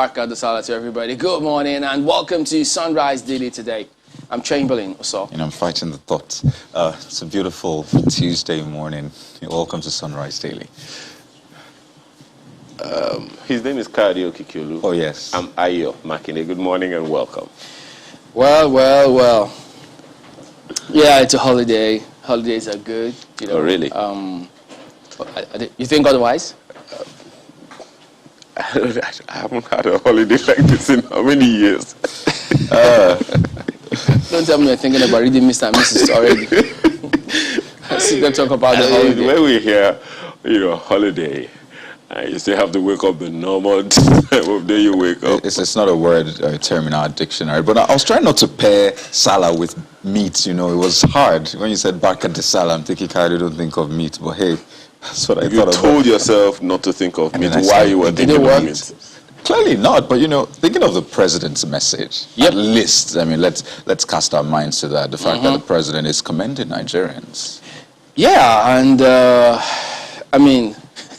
Barka Dosala to everybody. Good morning and welcome to Sunrise Daily today. I'm Chamberlain Oso. And I'm fighting the thought. It's a beautiful Tuesday morning. Welcome to Sunrise Daily. His name is Kadi Okikiolu. Oh, yes. I'm Ayo Makine. Good morning and welcome. Well. Yeah, it's a holiday. Holidays are good. You know, Oh, really? You think otherwise? I haven't had a holiday like this in how many years? Don't tell me you're thinking about reading Mr. and Mrs. already. I see them talk about the holiday. When we hear, holiday, you still have to wake up the normal time of day you wake up. It's not a word, a term in our dictionary. But I was trying not to pair Salah with meat. It was hard. When you said Barka de Salah, I'm thinking, I don't think of meat. But hey, that's what I thought about. You told yourself not to think of meat while you were thinking of meat. Clearly not, but thinking of the president's message, at least, let's cast our minds to that. The fact that the president is commending Nigerians. Yeah, and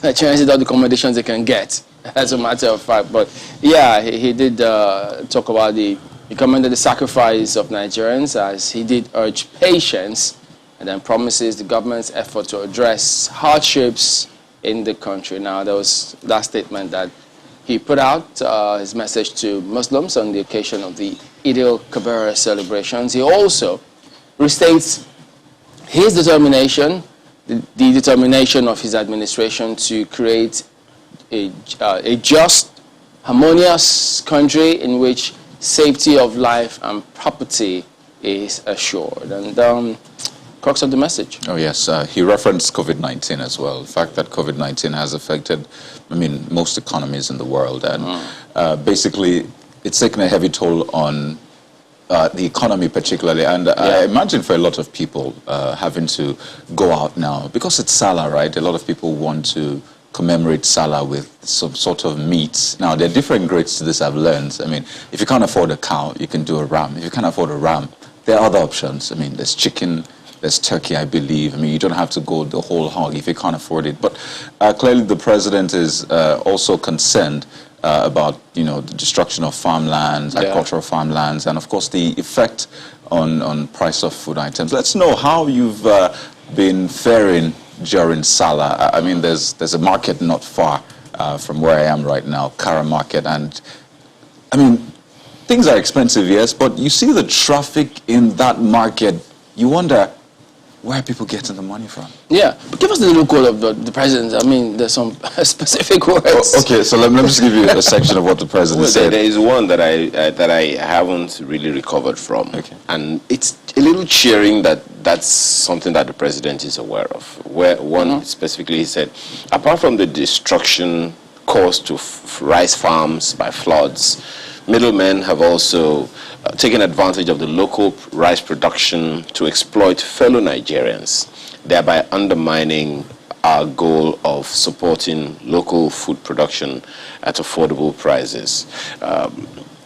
Nigerians did all the accommodations they can get, as a matter of fact. But yeah, he did talk about he commended the sacrifice of Nigerians, as he did urge patience, and then promises the government's effort to address hardships in the country. Now, there was that statement that he put out, his message to Muslims on the occasion of the Eid al-Kabir celebrations. He also restates his determination, the determination of his administration to create a just, harmonious country in which safety of life and property is assured. And crux of the message. Oh, yes. He referenced COVID-19 as well. The fact that COVID-19 has affected, most economies in the world. And basically, it's taken a heavy toll on the economy particularly. And I imagine for a lot of people having to go out now, because it's Salah, right? A lot of people want to commemorate Salah with some sort of meat. Now, there are different grades to this, I've learned. If you can't afford a cow, you can do a ram. If you can't afford a ram, there are other options. There's chicken, there's turkey, I believe. You don't have to go the whole hog if you can't afford it. But clearly the president is also concerned about, the destruction of farmlands, agricultural farmlands, and of course the effect on price of food items. Let's know how you've been faring during Salah. There's a market not far from where I am right now, Kara Market, and things are expensive, yes, but you see the traffic in that market, you wonder, where are people getting the money from? Yeah, but give us the little code of the president. There's some specific words. Okay, so let me just give you a section of what the president said. There is one that I haven't really recovered from. Okay. And it's a little cheering that that's something that the president is aware of. Where one specifically, he said, apart from the destruction caused to rice farms by floods, middlemen have also taken advantage of the local rice production to exploit fellow Nigerians, thereby undermining our goal of supporting local food production at affordable prices.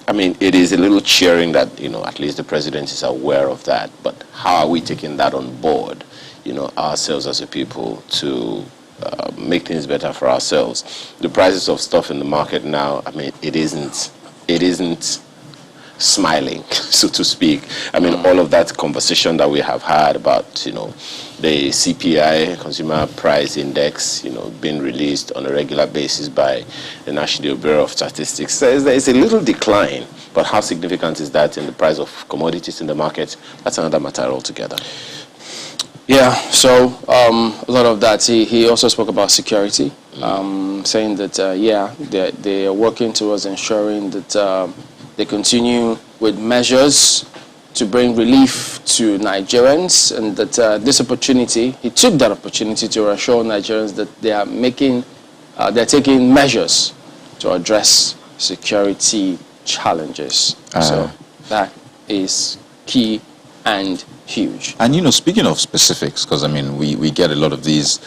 It is a little cheering that, at least the president is aware of that, but how are we taking that on board, ourselves as a people to make things better for ourselves? The prices of stuff in the market now, it isn't smiling, so to speak. All of that conversation that we have had about, the CPI, Consumer Price Index, being released on a regular basis by the National Bureau of Statistics, says there is a little decline. But how significant is that in the price of commodities in the market? That's another matter altogether. Yeah, so a lot of that. He also spoke about security, saying that, they are working towards ensuring that they continue with measures to bring relief to Nigerians, and that he took that opportunity to assure Nigerians that they're taking measures to address security challenges. So that is key and huge. And speaking of specifics, because we get a lot of these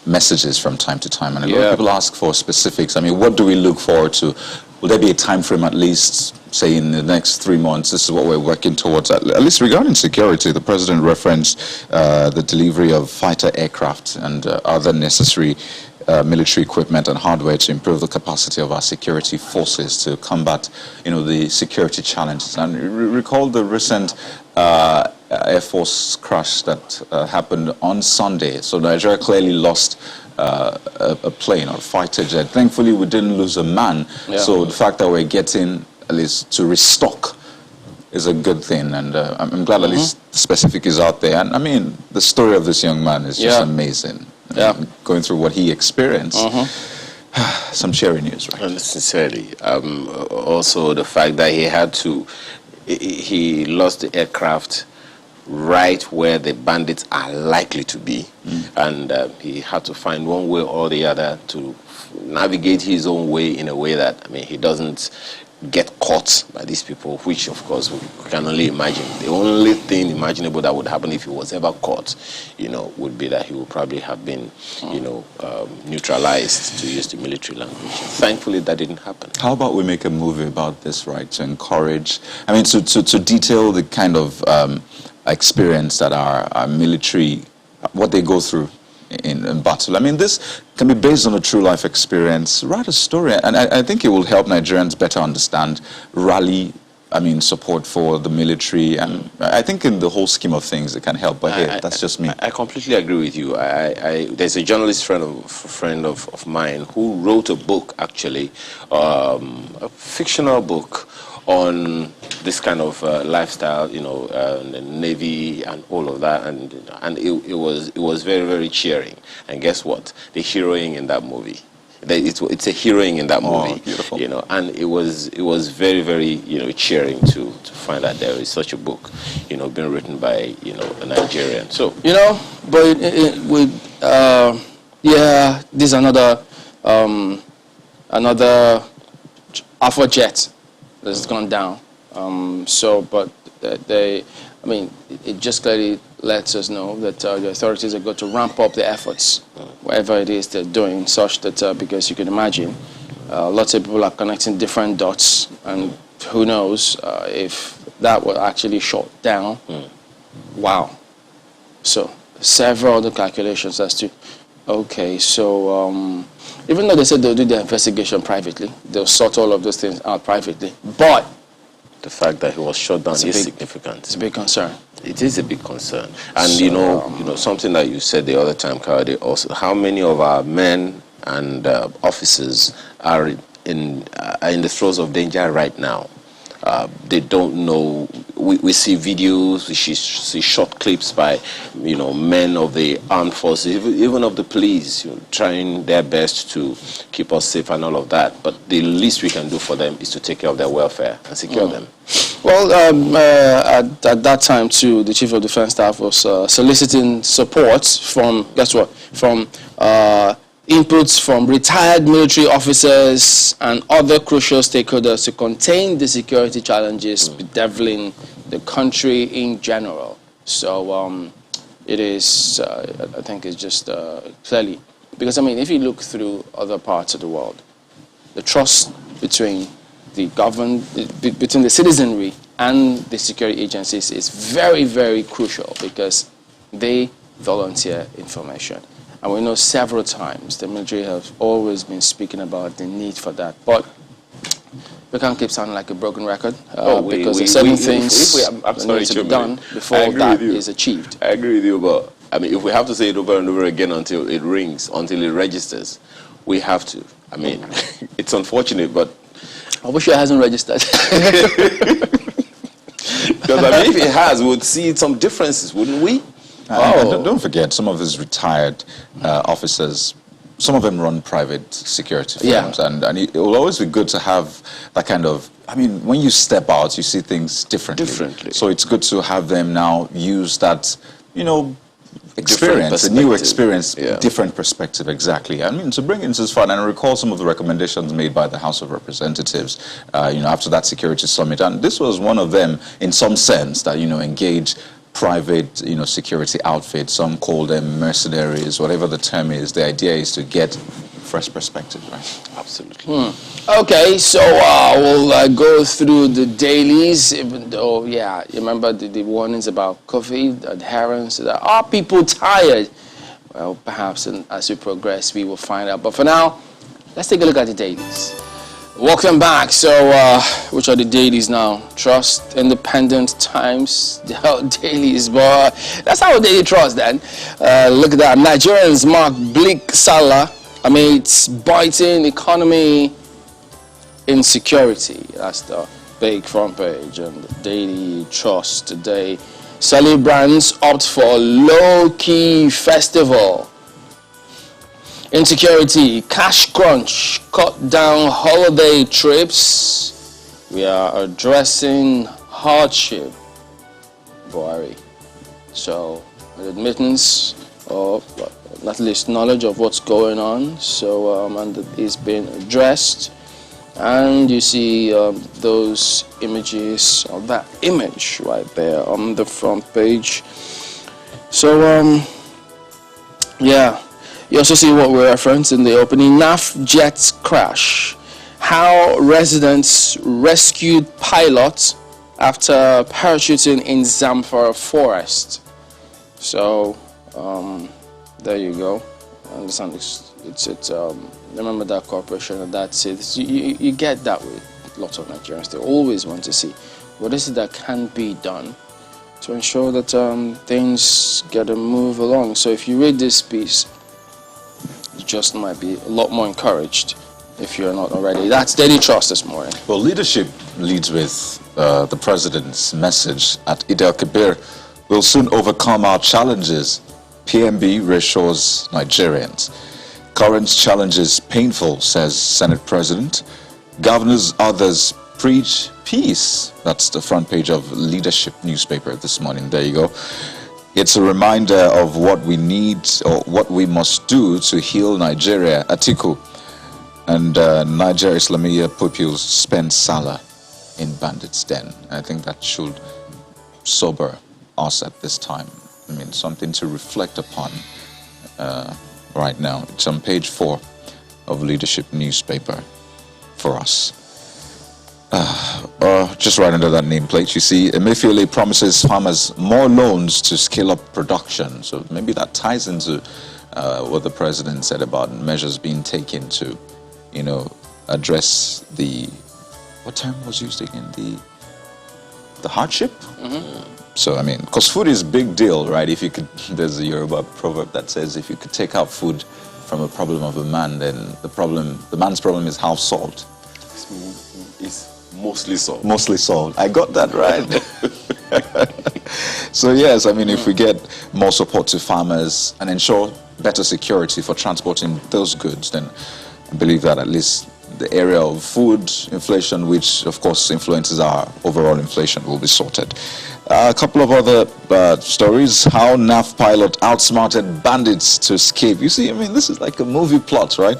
messages from time to time, and a lot of people ask for specifics. What do we look forward to? Will there be a time frame, at least, say in the next 3 months? This is what we're working towards. At least regarding security, the president referenced the delivery of fighter aircraft and other necessary military equipment and hardware to improve the capacity of our security forces to combat, the security challenges. And recall the recent Air Force crash that happened on Sunday. So Nigeria clearly lost a plane or a fighter jet. Thankfully, we didn't lose a man. Yeah. So the fact that we're getting at least to restock is a good thing, and I'm glad at least the specific is out there. And I mean, the story of this young man is just amazing. Yeah. Going through what he experienced. Some cheery news, right? And sincerely, also the fact that he lost the aircraft right where the bandits are likely to be, and he had to find one way or the other to navigate his own way in a way that, he doesn't get caught by these people, which of course we can only imagine. The only thing imaginable that would happen if he was ever caught, would be that he would probably have been, neutralized, to use the military language. Thankfully, that didn't happen. How about we make a movie about this, right? To encourage, to detail the kind of experience that our military, what they go through in battle. This can be based on a true life experience. Write a story, and I think it will help Nigerians better understand, rally, support for the military, and I think in the whole scheme of things it can help. But hey, that's just me. I completely agree with you. There's a journalist friend of mine who wrote a book, actually, a fictional book on this kind of lifestyle, the Navy and all of that, and it was very, very cheering. And guess what? The heroine in that movie, it's a heroine in that movie, beautiful. And it was very, very cheering to find that there is such a book, being written by a Nigerian. So but this is another Alpha jet that's gone down. It just clearly lets us know that the authorities are going to ramp up the efforts, whatever it is they're doing, such that, because you can imagine, lots of people are connecting different dots, and who knows if that were actually shot down. Wow. So, several other calculations as to, even though they said they'll do their investigation privately, they'll sort all of those things out privately, but the fact that he was shot down is significant. It's a big concern. It is a big concern. And something that you said the other time, Kayode, also, how many of our men and officers are in the throes of danger right now? They don't know. We see videos, we see short clips by, men of the armed forces, even of the police, trying their best to keep us safe and all of that. But the least we can do for them is to take care of their welfare and secure them. Well, at that time too, the Chief of Defense Staff was soliciting support from, from inputs from retired military officers and other crucial stakeholders to contain the security challenges bedeviling the country in general. So it is, I think it's just clearly, because if you look through other parts of the world, the trust between the between the citizenry and the security agencies is very, very crucial, because they volunteer information. And we know several times the military have always been speaking about the need for that. But we can't keep sounding like a broken record, because there's certain things that need to be done before that is achieved. I agree with you, but if we have to say it over and over again until it rings, until it registers, we have to. It's unfortunate, but I wish it hasn't registered. Because if it has, we would see some differences, wouldn't we? Don't forget, some of these retired officers, some of them run private security firms, and it will always be good to have that kind of, when you step out, you see things differently. So it's good to have them now use that, experience, a new experience, different perspective, exactly. To bring into this fun, and I recall some of the recommendations made by the House of Representatives, after that security summit, and this was one of them in some sense, that, engage private, security outfits. Some call them mercenaries, whatever the term is. The idea is to get fresh perspective, right? Absolutely. Okay, so we'll go through the dailies, even though, you remember the warnings about COVID, adherence. Are people tired? Well, perhaps as we progress, we will find out. But for now, let's take a look at the dailies. Welcome back. So, which are the dailies now? Trust, Independent, Times, the dailies. But that's our daily trust then. Look at that. Nigerians mark bleak Salah amidst biting economy insecurity. That's the big front page on the Daily Trust today. Celebrants opt for low-key festival. Insecurity, cash crunch, cut down holiday trips. We are addressing hardship, Buhari. So, admittance of at least knowledge of what's going on. So, and it's been addressed. And you see those images, or that image right there on the front page. So, yeah. You also see what we referenced in the opening, NAF jet crash. How residents rescued pilot after parachuting in Zamfara forest. So, there you go. I understand it's remember that corporation and that's it. You get that with lots of Nigerians. They always want to see what is it that can be done to ensure that things get a move along. So if you read this piece, you just might be a lot more encouraged if you're not already. That's Daily Trust this morning. Well, leadership leads with the president's message at Eid al-Kabir. We'll soon overcome our challenges. PMB reassures Nigerians. Current challenges painful, says Senate President. Governors, others preach peace. That's the front page of Leadership newspaper this morning. There you go. It's a reminder of what we need or what we must do to heal Nigeria. Atiku and Nigeria Islamiyah pupils spend Salah in bandits' den. I think that should sober us at this time. I mean, something to reflect upon right now. It's on page 4 of Leadership newspaper for us. Just right under that nameplate, you see, Emefiele promises farmers more loans to scale up production. So maybe that ties into what the president said about measures being taken to, address the, what term was used again? The hardship? Mm-hmm. So, I mean, because food is a big deal, right? If you could, there's a Yoruba proverb that says, if you could take out food from a problem of a man, then the man's problem is half solved. It's mostly solved. Mostly solved. I got that right. So yes, I mean, if we get more support to farmers and ensure better security for transporting those goods, then I believe that at least the area of food inflation, which of course influences our overall inflation, will be sorted. A couple of other stories. How NAF pilot outsmarted bandits to escape. You see, I mean, this is like a movie plot, right?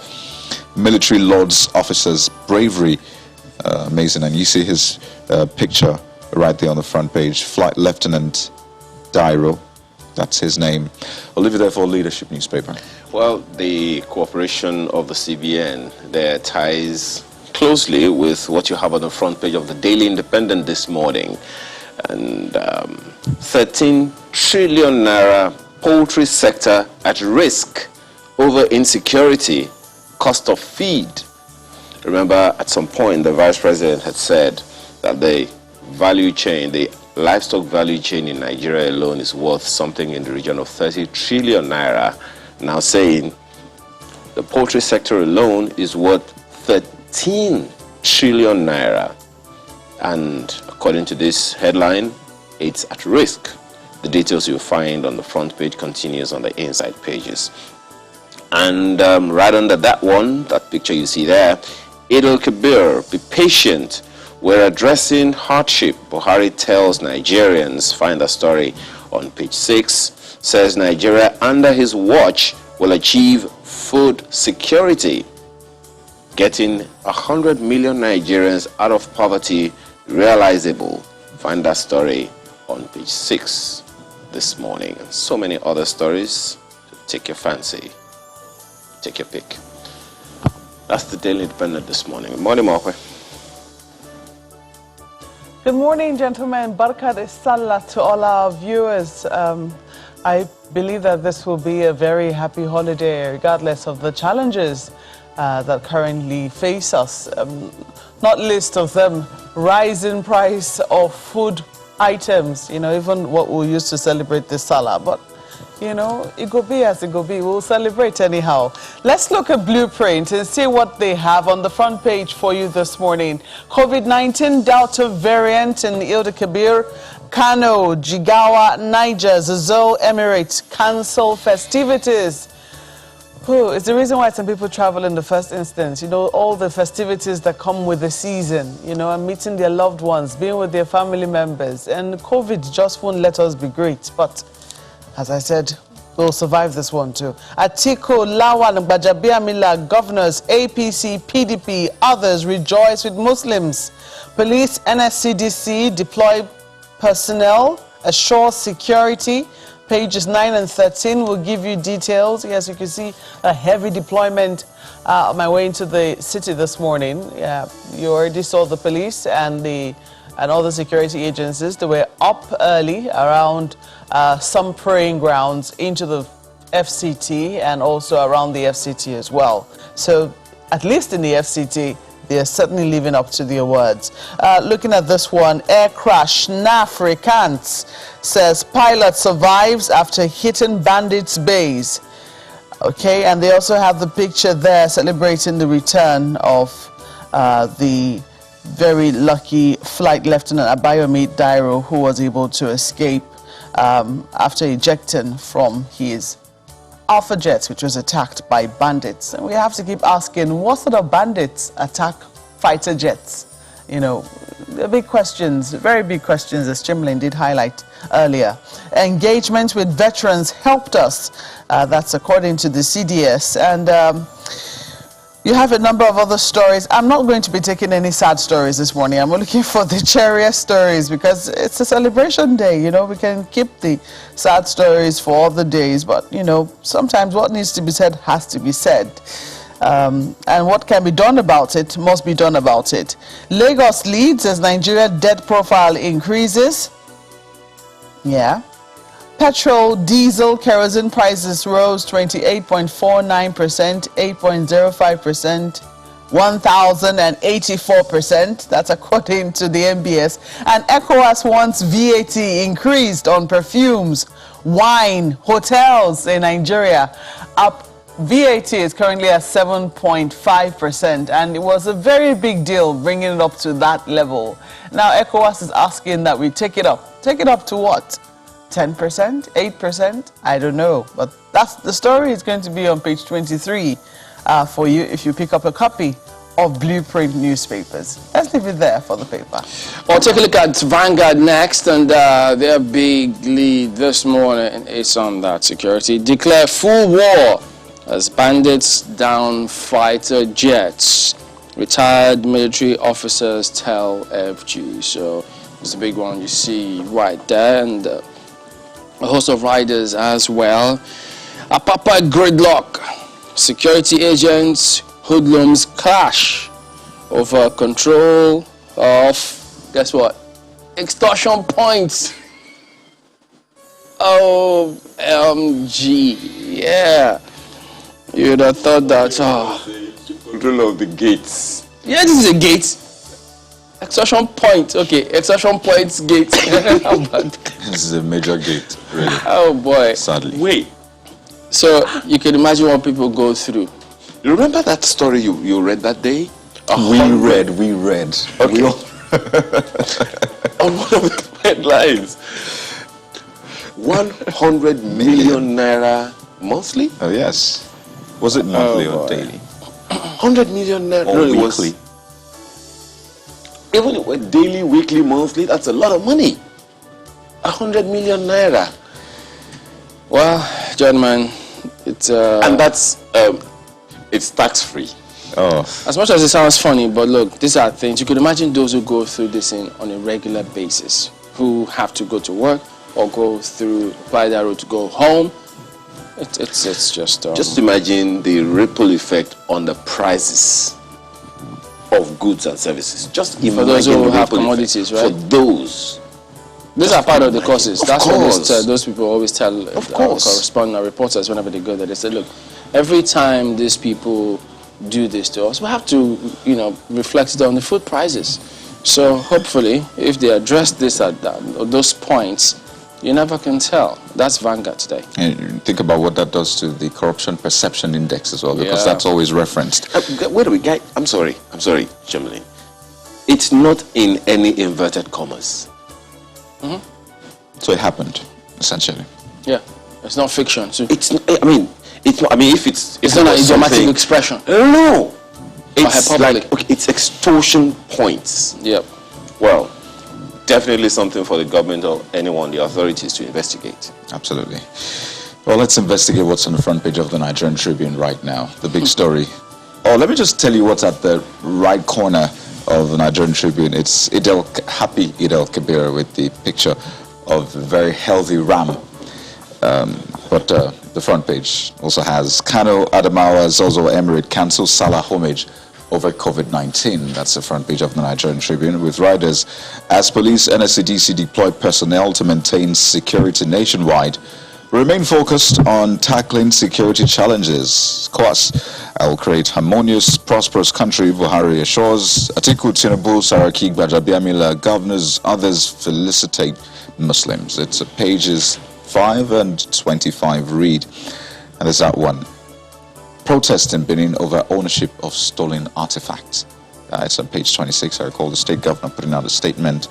Military lords officers' bravery. Amazing. And you see his picture right there on the front page. Flight Lieutenant Dairo. That's his name. I'll leave you there for Leadership newspaper. Well, the cooperation of the CBN there ties closely with what you have on the front page of the Daily Independent this morning. And 13 trillion naira poultry sector at risk over insecurity, cost of feed. Remember, at some point, the Vice President had said that the value chain, the livestock value chain in Nigeria alone is worth something in the region of 30 trillion naira. Now saying the poultry sector alone is worth 13 trillion naira. And according to this headline, it's at risk. The details you'll find on the front page continues on the inside pages. And right under that one, that picture you see there, Eid al-Kabir, be patient. We're addressing hardship. Buhari tells Nigerians. Find the story on page 6. Says Nigeria under his watch will achieve food security. Getting 100 million Nigerians out of poverty realizable. Find that story on page 6 this morning. And so many other stories. Take your fancy. Take your pick. That's the Daily Independent this morning. Good morning, Markwe. Good morning, gentlemen. Barkat Sallah to all our viewers. I believe that this will be a very happy holiday, regardless of the challenges that currently face us. Not least of them, rising price of food items, you know, even what we used to celebrate this Salah. But, you know, it go be as it go be. We'll celebrate anyhow. Let's look at Blueprint and see what they have on the front page for you this morning. COVID-19 Delta variant in Eid-el-Kabir. Kano, Jigawa, Niger, Zazo, Emirates cancel festivities. It's the reason why some people travel in the first instance. You know, all the festivities that come with the season, you know, and meeting their loved ones, being with their family members. And COVID just won't let us be great. But, as I said, we'll survive this one too. Atiku, Lawan, Gbajabiamila, governors, APC, PDP, others rejoice with Muslims. Police, NSCDC deploy personnel, assure security. Pages 9 and 13 will give you details. Yes, you can see a heavy deployment on my way into the city this morning. Yeah, you already saw the police and all the security agencies. They were up early around some praying grounds into the FCT and also around the FCT as well. So at least in the FCT, they're certainly living up to their words. Looking at this one, air crash, Afrikaans says pilot survives after hitting bandits' base. Okay, and they also have the picture there celebrating the return of the very lucky Flight Lieutenant Abayomi Dairo, who was able to escape after ejecting from his Alpha Jet, which was attacked by bandits. And we have to keep asking, what sort of bandits attack fighter jets? You know, the big questions, very big questions, as Chimlin did highlight earlier. Engagement with veterans helped us. That's according to the CDS. And you have a number of other stories. I'm not going to be taking any sad stories this morning. I'm looking for the cheerier stories because it's a celebration day. You know, we can keep the sad stories for other days, but, you know, sometimes what needs to be said has to be said. And what can be done about it must be done about it. Lagos leads as Nigeria debt profile increases. Yeah. Petrol, diesel, kerosene prices rose 28.49%, 8.05%, 1,084%. That's according to the MBS. And ECOWAS wants VAT increased on perfumes, wine, hotels in Nigeria. Up, VAT is currently at 7.5%, and it was a very big deal bringing it up to that level. Now ECOWAS is asking that we take it up. Take it up to what? 10%, 8%, I don't know. But that's the story. Is going to be on page 23 for you if you pick up a copy of Blueprint newspapers. Let's leave it there for the paper. Well, take a look at Vanguard next, and their big lead this morning is on that security. Declare full war as bandits down fighter jets. Retired military officers tell FG. So it's a big one you see right there, and a host of riders as well. Apapa gridlock. Security agents, hoodlums clash over control of, guess what? Extortion points. OMG. Yeah. You'd have thought that. Control of the gates. Yeah, this is a gate. Extortion point. Okay, extortion points gate. This is a major gate, really. Oh boy. Sadly. Wait. So you can imagine what people go through. You remember that story you read that day? We read. Okay. On one of the headlines. 100 million naira monthly? Oh, yes. Was it monthly or boy. daily? 100 million naira. Or weekly? Even if it were daily, weekly, monthly, that's a lot of money. 100 million naira. Well, John, man, it's And that's, it's tax-free. Oh, as much as it sounds funny, but look, these are things you could imagine those who go through this on a regular basis, who have to go to work or go through by that road to go home. It's just imagine the ripple effect on the prices of goods and services. Just imagine those who the have ripple effect commodities, right? For those These are part of the causes. That's what those people always tell correspondent reporters whenever they go there. They say, look, every time these people do this to us, we have to, reflect it on the food prices. So hopefully, if they address this at those points, you never can tell. That's Vanguard today. And think about what that does to the corruption perception index as well, because that's always referenced. Wait a minute, I'm sorry, Chamberlain. It's not in any inverted commas. So it happened, essentially. Yeah, it's not fiction. So it's not, if it's not an idiomatic expression. No, it's hyperbole. it's extortion points. Yep. Well, definitely something for the government or anyone, the authorities, to investigate. Absolutely. Well, let's investigate what's on the front page of the Nigerian Tribune right now. The big story. Oh, let me just tell you what's at the right corner of the Nigerian Tribune. It's happy Eid al-Kabir with the picture of a very healthy ram. But the front page also has Kano Adamawa Zozo Emirate cancels Salah homage over COVID-19. That's the front page of the Nigerian Tribune, with riders as police NSCDC deployed personnel to maintain security nationwide. Remain focused on tackling security challenges. Of course, I will create harmonious, prosperous country, Buhari assures. Atiku, Tinubu, Saraki, Gbajabiamila, governors, others felicitate Muslims. It's pages 5 and 25 read. And there's that one. Protest in Benin over ownership of stolen artifacts. It's on page 26. I recall the state governor putting out a statement,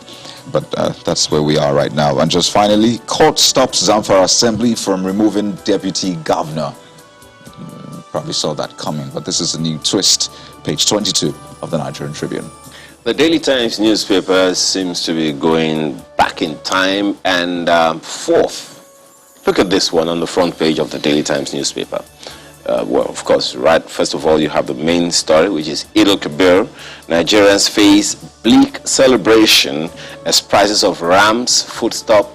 but that's where we are right now. And just finally, court stops Zamfara Assembly from removing deputy governor. Probably saw that coming, but this is a new twist. Page 22 of the Nigerian Tribune. The Daily Times newspaper seems to be going back in time and forth. Look at this one on the front page of the Daily Times newspaper. Well, of course, right, first of all, you have the main story, which is Eid al-Kabir. Nigerians face bleak celebration as prices of rams, foodstuff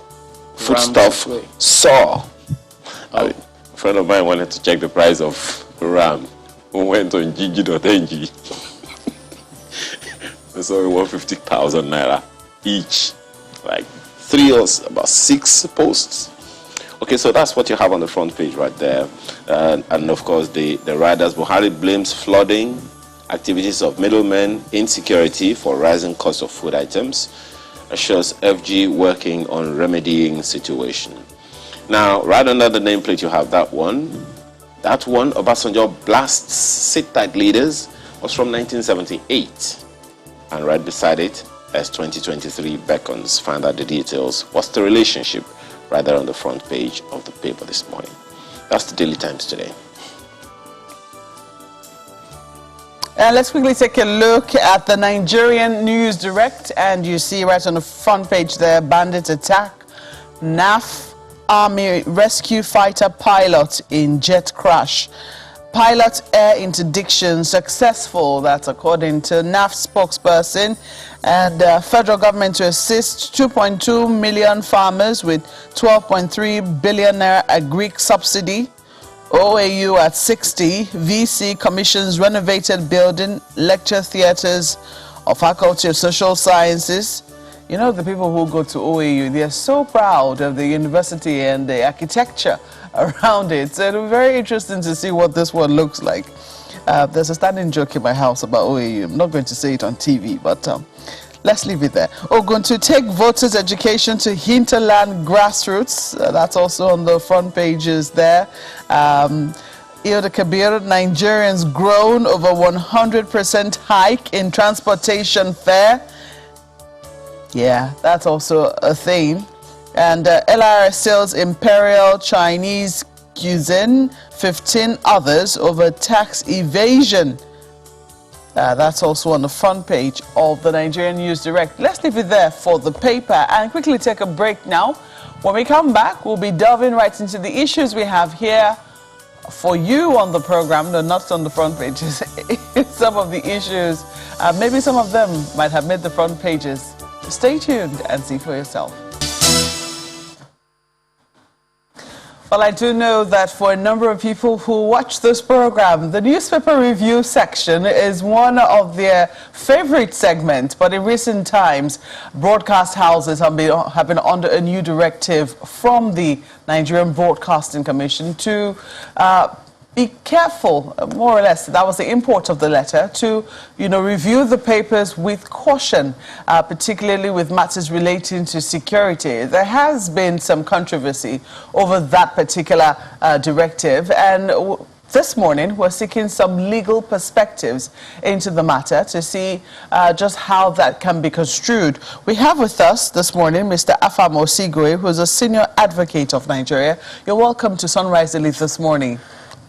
soar. A friend of mine wanted to check the price of ram. We went on gigi.ng. We saw 150,000 naira each. Like about 6 posts. Okay, so that's what you have on the front page right there. And of course, the riders, Buhari blames flooding, activities of middlemen, insecurity for rising cost of food items, assures FG working on remedying situation. Now, right under the nameplate, you have that one. That one, Obasanjo blasts sit-tight leaders, was from 1978. And right beside it, as 2023 beckons, find out the details. What's the relationship? Right there on the front page of the paper this morning. That's the Daily Times today. Let's quickly take a look at the Nigerian News Direct, and you see right on the front page there, bandit attack, NAF Army rescue fighter pilot in jet crash. Pilot air interdiction successful, that's according to NAF spokesperson. And federal government to assist 2.2 million farmers with 12.3 billion naira agri subsidy. OAU at 60, VC commissions renovated building, lecture theaters of Faculty of Social Sciences. You know, the people who go to OAU, they are so proud of the university and the architecture around it. So it'll be very interesting to see what this one looks like. There's a standing joke in my house about OAU. I'm not going to say it on TV, but let's leave it there. We're going to take voters' education to hinterland grassroots. That's also on the front pages there. Eid al-Kabir, Nigerians groan over 100% hike in transportation fare. Yeah, that's also a thing. And LRS sells Imperial Chinese cuisine, 15 others over tax evasion. That's also on the front page of the Nigerian News Direct. Let's leave it there for the paper and quickly take a break now. When we come back, we'll be delving right into the issues we have here for you on the program. No, not on the front pages. Some of the issues, maybe some of them might have made the front pages. Stay tuned and see for yourself. Well, I do know that for a number of people who watch this program, the newspaper review section is one of their favorite segments. But in recent times, broadcast houses have been under a new directive from the Nigerian Broadcasting Commission to be careful, more or less. That was the import of the letter, to, review the papers with caution, particularly with matters relating to security. There has been some controversy over that particular directive, and this morning we're seeking some legal perspectives into the matter to see just how that can be construed. We have with us this morning Mr. Afam Osigwe, who is a senior advocate of Nigeria. You're welcome to Sunrise Elite this morning.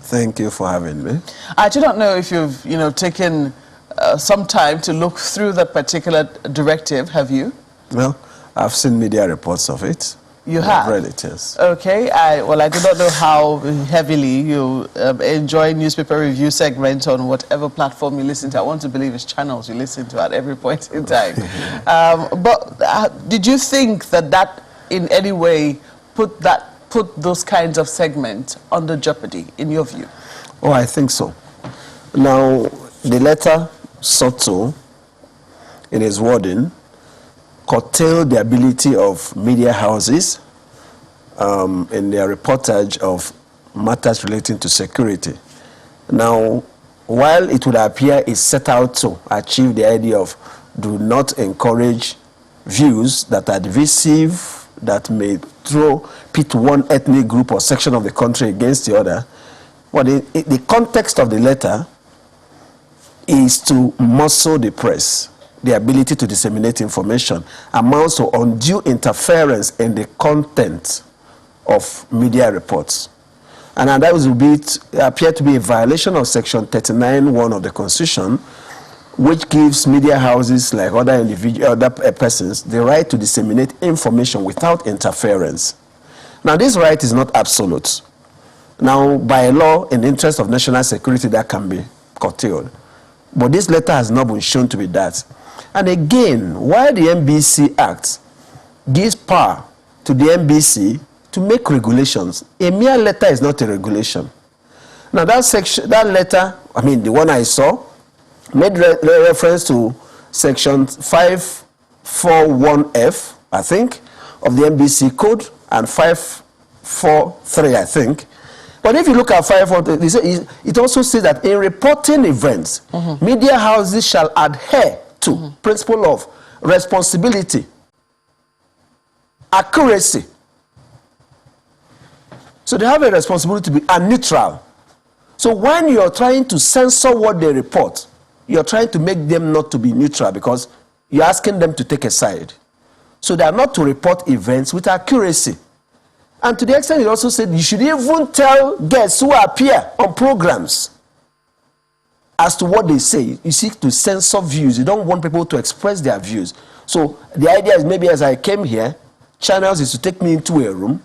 Thank you for having me. I do not know if you've, taken some time to look through that particular directive. Have you? Well, I've seen media reports of it. You have? I've read it, yes. Okay. I do not know how heavily you enjoy newspaper review segments on whatever platform you listen to. I want to believe it's channels you listen to at every point in time. But did you think that in any way put those kinds of segments under jeopardy, in your view? Oh, I think so. Now, the letter sought to, in its wording, curtail the ability of media houses in their reportage of matters relating to security. Now, while it would appear it's set out to achieve the idea of do not encourage views that are divisive, that may pit one ethnic group or section of the country against the other. But the context of the letter is to muscle the press. The ability to disseminate information amounts to undue interference in the content of media reports. And that would appear to be a violation of Section 39(1) of the Constitution, which gives media houses like other persons the right to disseminate information without interference. Now, this right is not absolute. Now, by law, in the interest of national security, that can be curtailed. But this letter has not been shown to be that. And again, while the NBC Act gives power to the NBC to make regulations, a mere letter is not a regulation. Now, that letter, the one I saw, made reference to Section 541F, I think, of the NBC Code, and 543, I think. But if you look at 543, it also says that in reporting events, media houses shall adhere to principle of responsibility, accuracy. So they have a responsibility to be neutral. So when you're trying to censor what they report, you're trying to make them not to be neutral because you're asking them to take a side. So they are not to report events with accuracy. And to the extent it also said you should even tell guests who appear on programs as to what they say. You seek to censor views. You don't want people to express their views. So the idea is maybe as I came here, channels is to take me into a room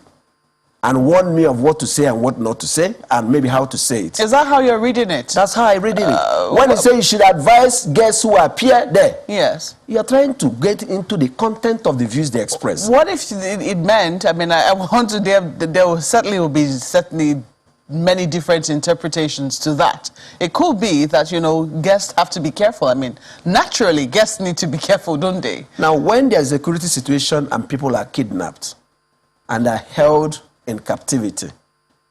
and warn me of what to say and what not to say, and maybe how to say it. Is that how you're reading it? That's how I'm reading it. When you say you should advise guests who appear there, yes, you're trying to get into the content of the views they express. What if it meant, I want to, there will certainly many different interpretations to that. It could be that, guests have to be careful. Naturally, guests need to be careful, don't they? Now, when there's a security situation and people are kidnapped and are held in captivity,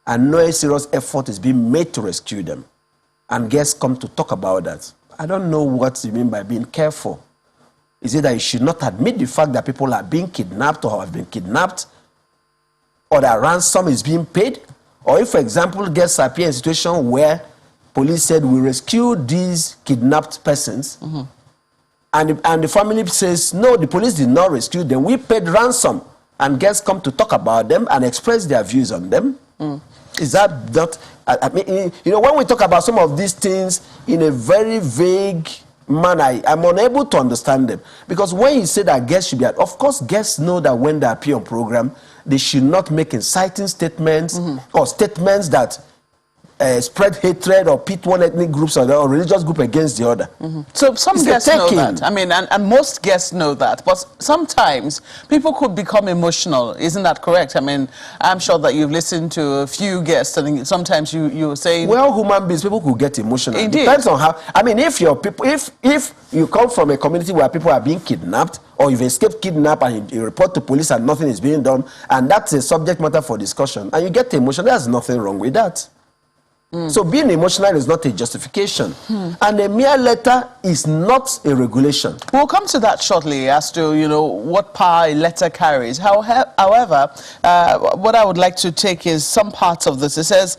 and no serious effort is being made to rescue them, and guests come to talk about that, I don't know what you mean by being careful. Is it that you should not admit the fact that people are being kidnapped or have been kidnapped, or that ransom is being paid? Or if, for example, guests appear in a situation where police said, we rescued these kidnapped persons, and the family says, no, the police did not rescue them, we paid ransom, and guests come to talk about them and express their views on them. Is that not... when we talk about some of these things in a very vague manner, I'm unable to understand them. Because when you say that guests should be... Of course, guests know that when they appear on program, they should not make inciting statements or statements that spread hatred or pit one ethnic groups or religious group against the other. So some It's guests a know taking. that. I mean, and most guests know that. But sometimes people could become emotional. Isn't that correct? I mean, I'm sure that you've listened to a few guests and sometimes you say... Well, human beings, people could get emotional. Indeed. Depends on how. I mean, if your people, if you come from a community where people are being kidnapped, or you've escaped kidnap and you report to police and nothing is being done, and that's a subject matter for discussion, and you get emotional, there's nothing wrong with that. So being emotional is not a justification, and a mere letter is not a regulation. We'll come to that shortly as to, you know, what power a letter carries. However, what I would like to take is some parts of this. It says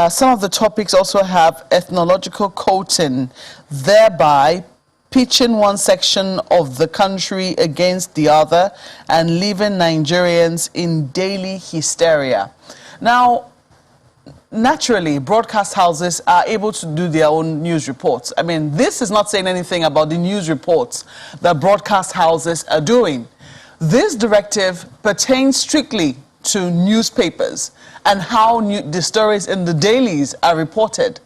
some of the topics also have ethnological coating, thereby pitching one section of the country against the other and leaving Nigerians in daily hysteria. Now, naturally, broadcast houses are able to do their own news reports. I mean, this is not saying anything about the news reports that broadcast houses are doing. This directive pertains strictly to newspapers and how the stories in the dailies are reported.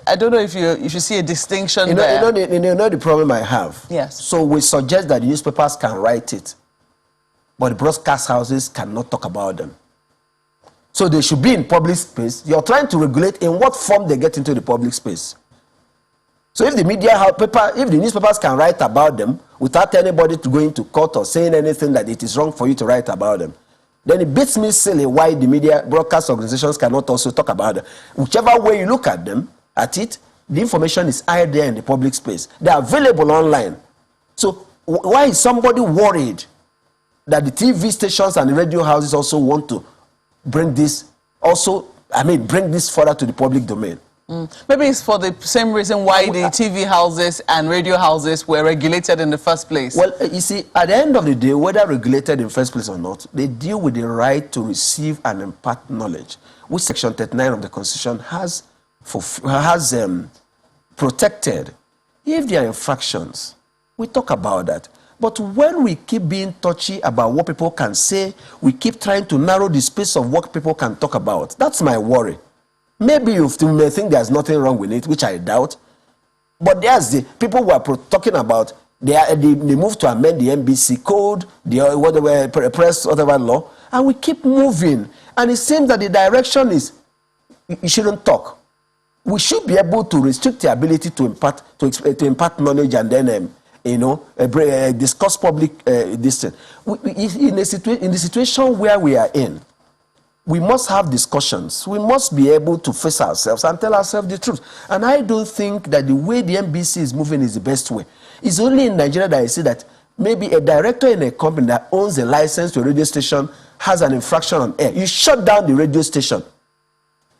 I don't know if you see a distinction there. You know the problem I have? Yes. So we suggest that the newspapers can write it, but the broadcast houses cannot talk about them. So they should be in public space. You're trying to regulate in what form they get into the public space. So if the if the newspapers can write about them without anybody to go into court or saying anything that it is wrong for you to write about them, then it beats me silly why the media broadcast organizations cannot also talk about them. Whichever way you look at it, the information is out there in the public space. They are available online. So why is somebody worried that the TV stations and the radio houses also want to bring this further to the public domain? Maybe it's for the same reason why the TV houses and radio houses were regulated in the first place. Well, you see, at the end of the day, whether regulated in the first place or not, they deal with the right to receive and impart knowledge, which Section 39 of the Constitution has protected. If there are infractions, we talk about that. But when we keep being touchy about what people can say, we keep trying to narrow the space of what people can talk about. That's my worry. Maybe you may think there's nothing wrong with it, which I doubt. But there's the people who are talking about, they moved to amend the NBC code, the press, whatever law, and we keep moving. And it seems that the direction is, you shouldn't talk. We should be able to restrict the ability to impart knowledge and then discuss public distance. In the situation where we are in, we must have discussions. We must be able to face ourselves and tell ourselves the truth. And I don't think that the way the NBC is moving is the best way. It's only in Nigeria that I see that maybe a director in a company that owns a license to a radio station has an infraction on air. You shut down the radio station.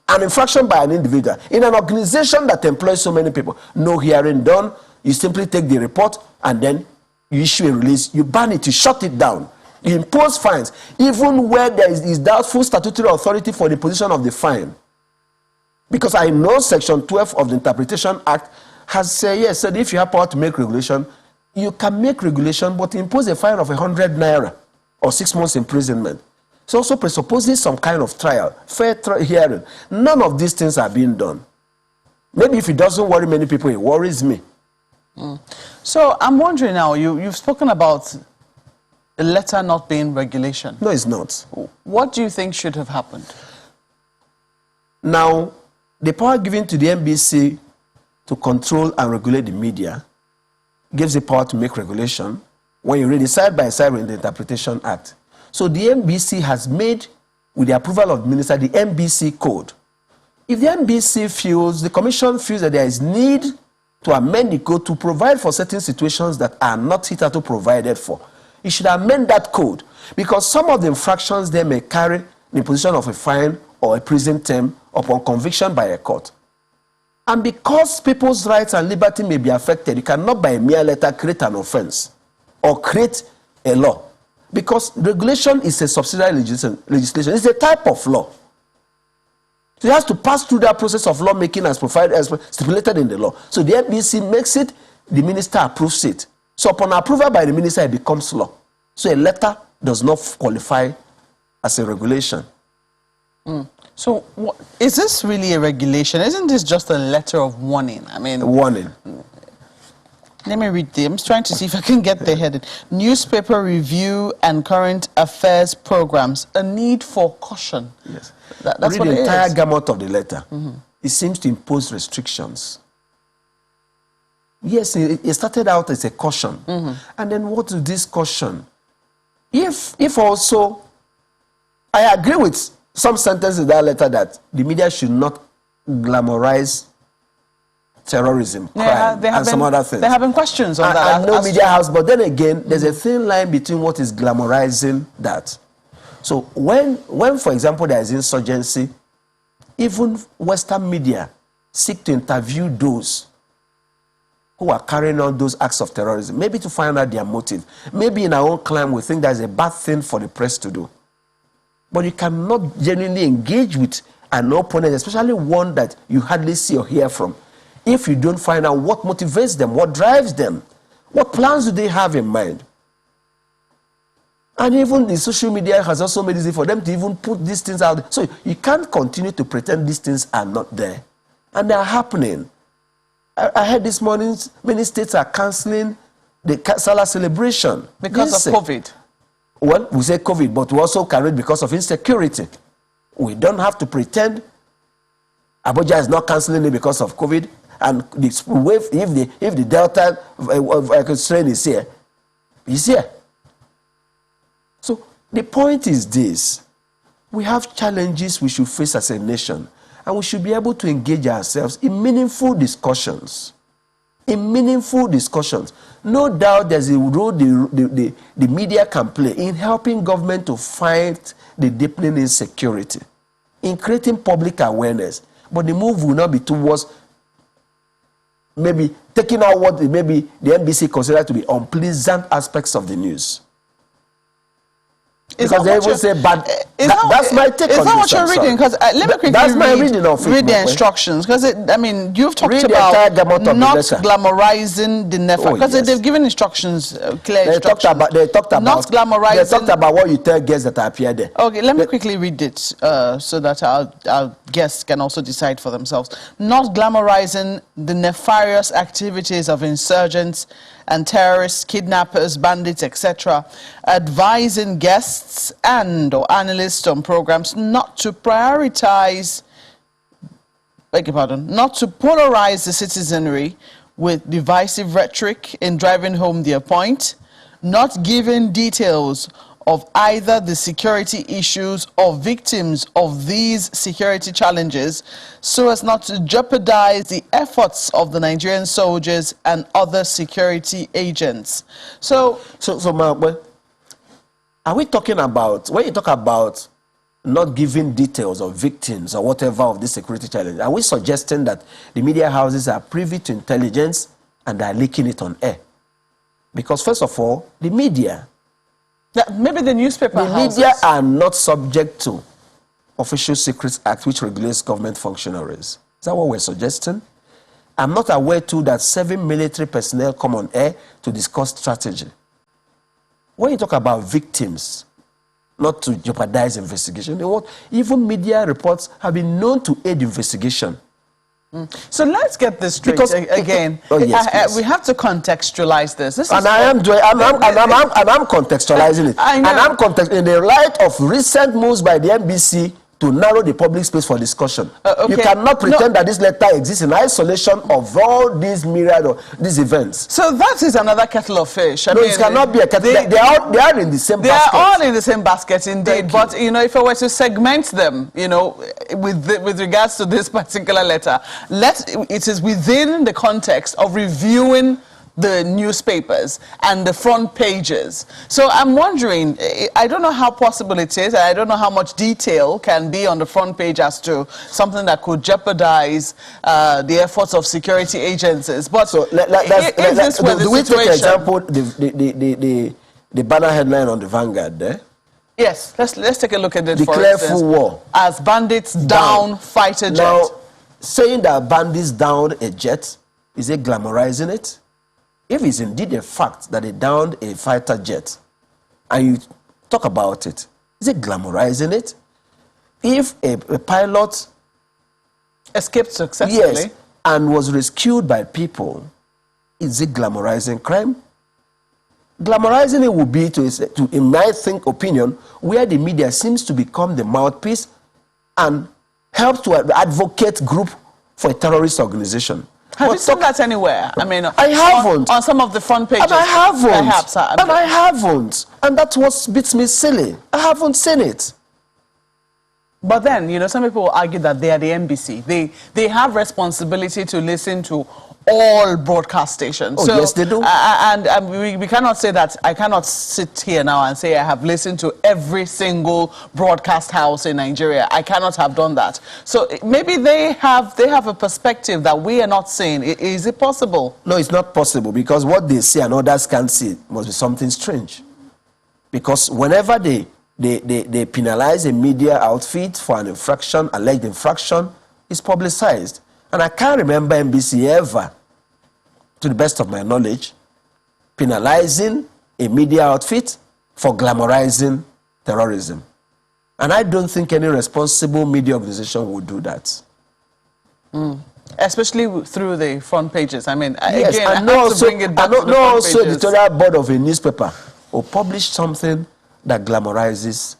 An infraction by an individual. In an organization that employs so many people, no hearing done, you simply take the report and then you issue a release. You ban it, you shut it down. You impose fines, even where there is doubtful statutory authority for the position of the fine. Because I know Section 12 of the Interpretation Act has said if you have power to make regulation, you can make regulation, but impose a fine of 100 naira or 6 months imprisonment. It also presupposes some kind of trial, fair hearing. None of these things are being done. Maybe if it doesn't worry many people, it worries me. So I'm wondering now, you've spoken about a letter not being regulation. No, it's not. What do you think should have happened? Now, the power given to the NBC to control and regulate the media gives the power to make regulation when you read it side by side with the Interpretation Act. So the NBC has made, with the approval of the minister, the NBC code. If the NBC feels, the commission feels that there is need to amend the code to provide for certain situations that are not hitherto provided for, you should amend that code, because some of the infractions they may carry the imposition of a fine or a prison term upon conviction by a court. And because people's rights and liberty may be affected, you cannot by a mere letter create an offense or create a law. Because regulation is a subsidiary legislation. It's a type of law. So it has to pass through that process of lawmaking as stipulated in the law. So the NBC makes it, the minister approves it. So upon approval by the minister, it becomes law. So a letter does not qualify as a regulation. So, is this really a regulation? Isn't this just a letter of warning? I mean, A warning. let me read them. I'm trying to see if I can get the heading. Newspaper review and current affairs programs. A need for caution. Yes. That's Read what the it entire is. gamut of the letter. It seems to impose restrictions. Yes, it started out as a caution. And then what is this caution? If also, I agree with some sentences in that letter that the media should not glamorize terrorism, crime, and some other things. There have been questions on that. I know media house, but then again, there's a thin line between what is glamorizing that. So when, for example, there is insurgency, even Western media seek to interview those who are carrying on those acts of terrorism, maybe to find out their motive. Maybe in our own climate, we think that's a bad thing for the press to do. But you cannot genuinely engage with an opponent, especially one that you hardly see or hear from, if you don't find out what motivates them, what drives them, what plans do they have in mind. And even the social media has also made it easy for them to even put these things out there. So you can't continue to pretend these things are not there. And they are happening. I heard this morning many states are cancelling the Salah celebration. Because of COVID. Well, we say COVID, but we also carry it because of insecurity. We don't have to pretend Abuja is not cancelling it because of COVID. And the wave, if the Delta strain is here, it's here. So the point is this: we have challenges we should face as a nation, and we should be able to engage ourselves in meaningful discussions. In meaningful discussions. No doubt there's a role the media can play in helping government to fight the deepening insecurity, in creating public awareness. But the move will not be towards maybe taking out what maybe the NBC consider to be unpleasant aspects of the news. Because they will say bad. That's my take on this. Is that what you're reading? Because let me quickly read the instructions. Because I mean, you've talked about not glamorizing the NEFA. Because they've given instructions, clear instructions. They talked about not glamorizing. They talked about what you tell guests that appear there. Okay, let me quickly read it so that our guests can also decide for themselves. Not glamorizing the nefarious activities of insurgents and terrorists, kidnappers, bandits, etc., advising guests and or analysts on programs not to prioritize, not to polarize the citizenry with divisive rhetoric in driving home their point, not giving details of either the security issues or victims of these security challenges so as not to jeopardize the efforts of the Nigerian soldiers and other security agents. So Mark, are we talking about, when you talk about not giving details of victims or whatever of this security challenge, are we suggesting that the media houses are privy to intelligence and are leaking it on air? Because first of all, the media, maybe the newspaper houses. Media are not subject to Official Secrets Act, which regulates government functionaries. Is that what we're suggesting? I'm not aware, too, that 7 military personnel come on air to discuss strategy. When you talk about victims, not to jeopardize investigation, even media reports have been known to aid investigation. So let's get this straight again. We have to contextualize this. I'm contextualizing it. And I'm in the light of recent moves by the NBC to narrow the public space for discussion. You cannot pretend that this letter exists in isolation of all these myriad of these events. So that is another kettle of fish. I mean, it cannot be a kettle. They are in the same basket. They are all in the same basket, indeed. But if I were to segment them, with regards to this particular letter, it is within the context of reviewing the newspapers and the front pages. So I'm wondering, I don't know how possible it is, and I don't know how much detail can be on the front page as to something that could jeopardize the efforts of security agencies. But so do we take example the banner headline on the Vanguard there? Yes, let's take a look at it. Declare full war as bandits down fighter jet. Now, saying that bandits downed a jet, is it glamorizing it? If it's indeed a fact that they downed a fighter jet, and you talk about it, is it glamorizing it? if a pilot escaped successfully. yes, and was rescued by people, is it glamorizing crime? Glamorizing it would be to in my opinion, where the media seems to become the mouthpiece and help to advocate group for a terrorist organization. Have you seen that anywhere? I mean, I haven't. On some of the front pages. And I haven't. Perhaps. And I haven't. And that's what beats me silly. I haven't seen it. But then, you know, some people will argue that they are the NBC. They have responsibility to listen to all broadcast stations. Oh, so, yes, they do. We cannot say that. I cannot sit here now and say I have listened to every single broadcast house in Nigeria. I cannot have done that. So maybe they have a perspective that we are not seeing. Is it possible? No, it's not possible, because what they see and others can't see must be something strange. Because whenever they penalize a media outfit for an infraction, alleged infraction, it's publicized. And I can't remember NBC ever, to the best of my knowledge, penalizing a media outfit for glamorizing terrorism. And I don't think any responsible media organization would do that. Especially through the front pages. I mean, Yes, again, and I have to bring it back to the front also pages. editorial board of a newspaper will publish something that glamorizes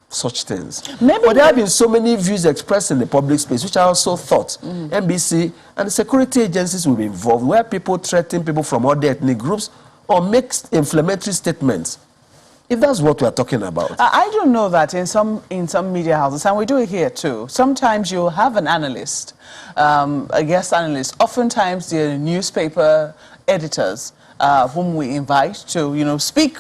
such things. But there have been so many views expressed in the public space, which I also thought NBC and the security agencies will be involved, where people threaten people from other ethnic groups or make inflammatory statements. If that's what we are talking about. I do know that in some media houses, and we do it here too, sometimes you'll have an analyst, a guest analyst. Oftentimes the newspaper editors whom we invite to, you know, speak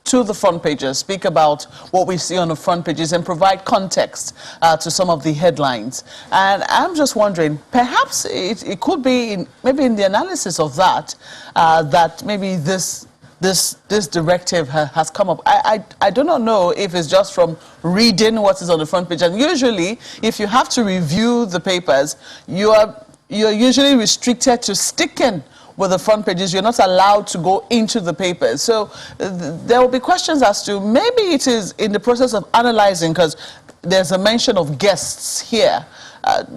to the front pages, speak about what we see on the front pages and provide context to some of the headlines. And I'm just wondering, perhaps it could be maybe in the analysis of that, that maybe this directive has come up. I do not know if it's just from reading what is on the front page. And usually, if you have to review the papers, you're usually restricted to sticking with the front pages. You're not allowed to go into the papers. So there will be questions as to maybe it is in the process of analyzing, because there's a mention of guests here.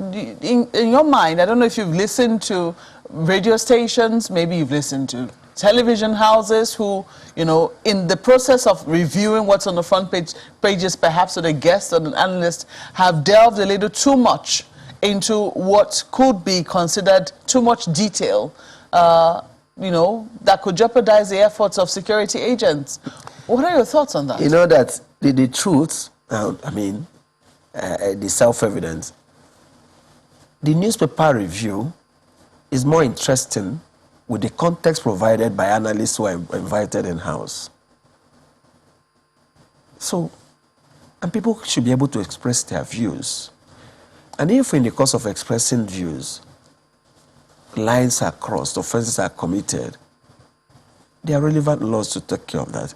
In your mind, I don't know if you've listened to radio stations, maybe you've listened to television houses who, you know, in the process of reviewing what's on the front pages, perhaps the guests or an analyst have delved a little too much into what could be considered too much detail, you know, that could jeopardize the efforts of security agents. What are your thoughts on that? You know that the truth, I mean, the self-evident, the newspaper review is more interesting with the context provided by analysts who are invited in-house. So, and people should be able to express their views. And if in the course of expressing views, lines are crossed, offenses are committed, there are relevant laws to take care of that.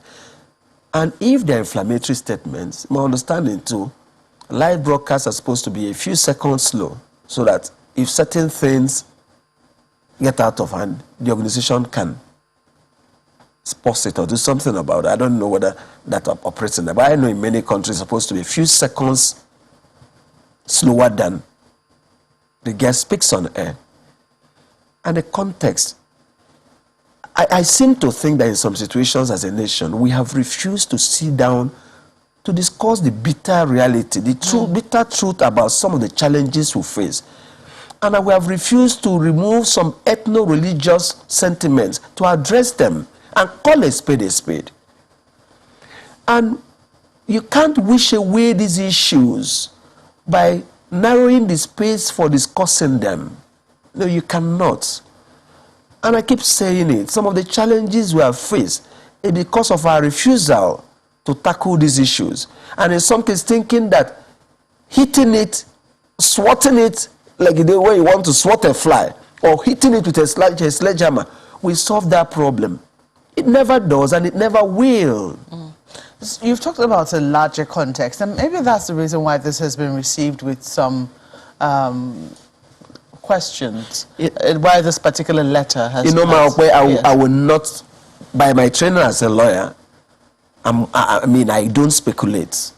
And if there are inflammatory statements, my understanding too, live broadcasts are supposed to be a few seconds slow, so that if certain things get out of hand, the organization can pause it or do something about it. I don't know whether that operates in there, but I know in many countries it's supposed to be a few seconds slower than the guest speaks on air. And the context, I seem to think that in some situations as a nation, we have refused to sit down to discuss the bitter reality, the bitter truth about some of the challenges we face. And we have refused to remove some ethno-religious sentiments to address them and call a spade a spade. And you can't wish away these issues by narrowing the space for discussing them. No, you cannot. And I keep saying it, some of the challenges we have faced is because of our refusal to tackle these issues. And in some cases thinking that hitting it, swatting it, like the way you want to swat a fly, or hitting it with a sledgehammer, will solve that problem. It never does, and it never will. You've talked about a larger context, and maybe that's the reason why this has been received with some questions. Why this particular letter has... You know, I will not, by my training as a lawyer, I mean, I don't speculate.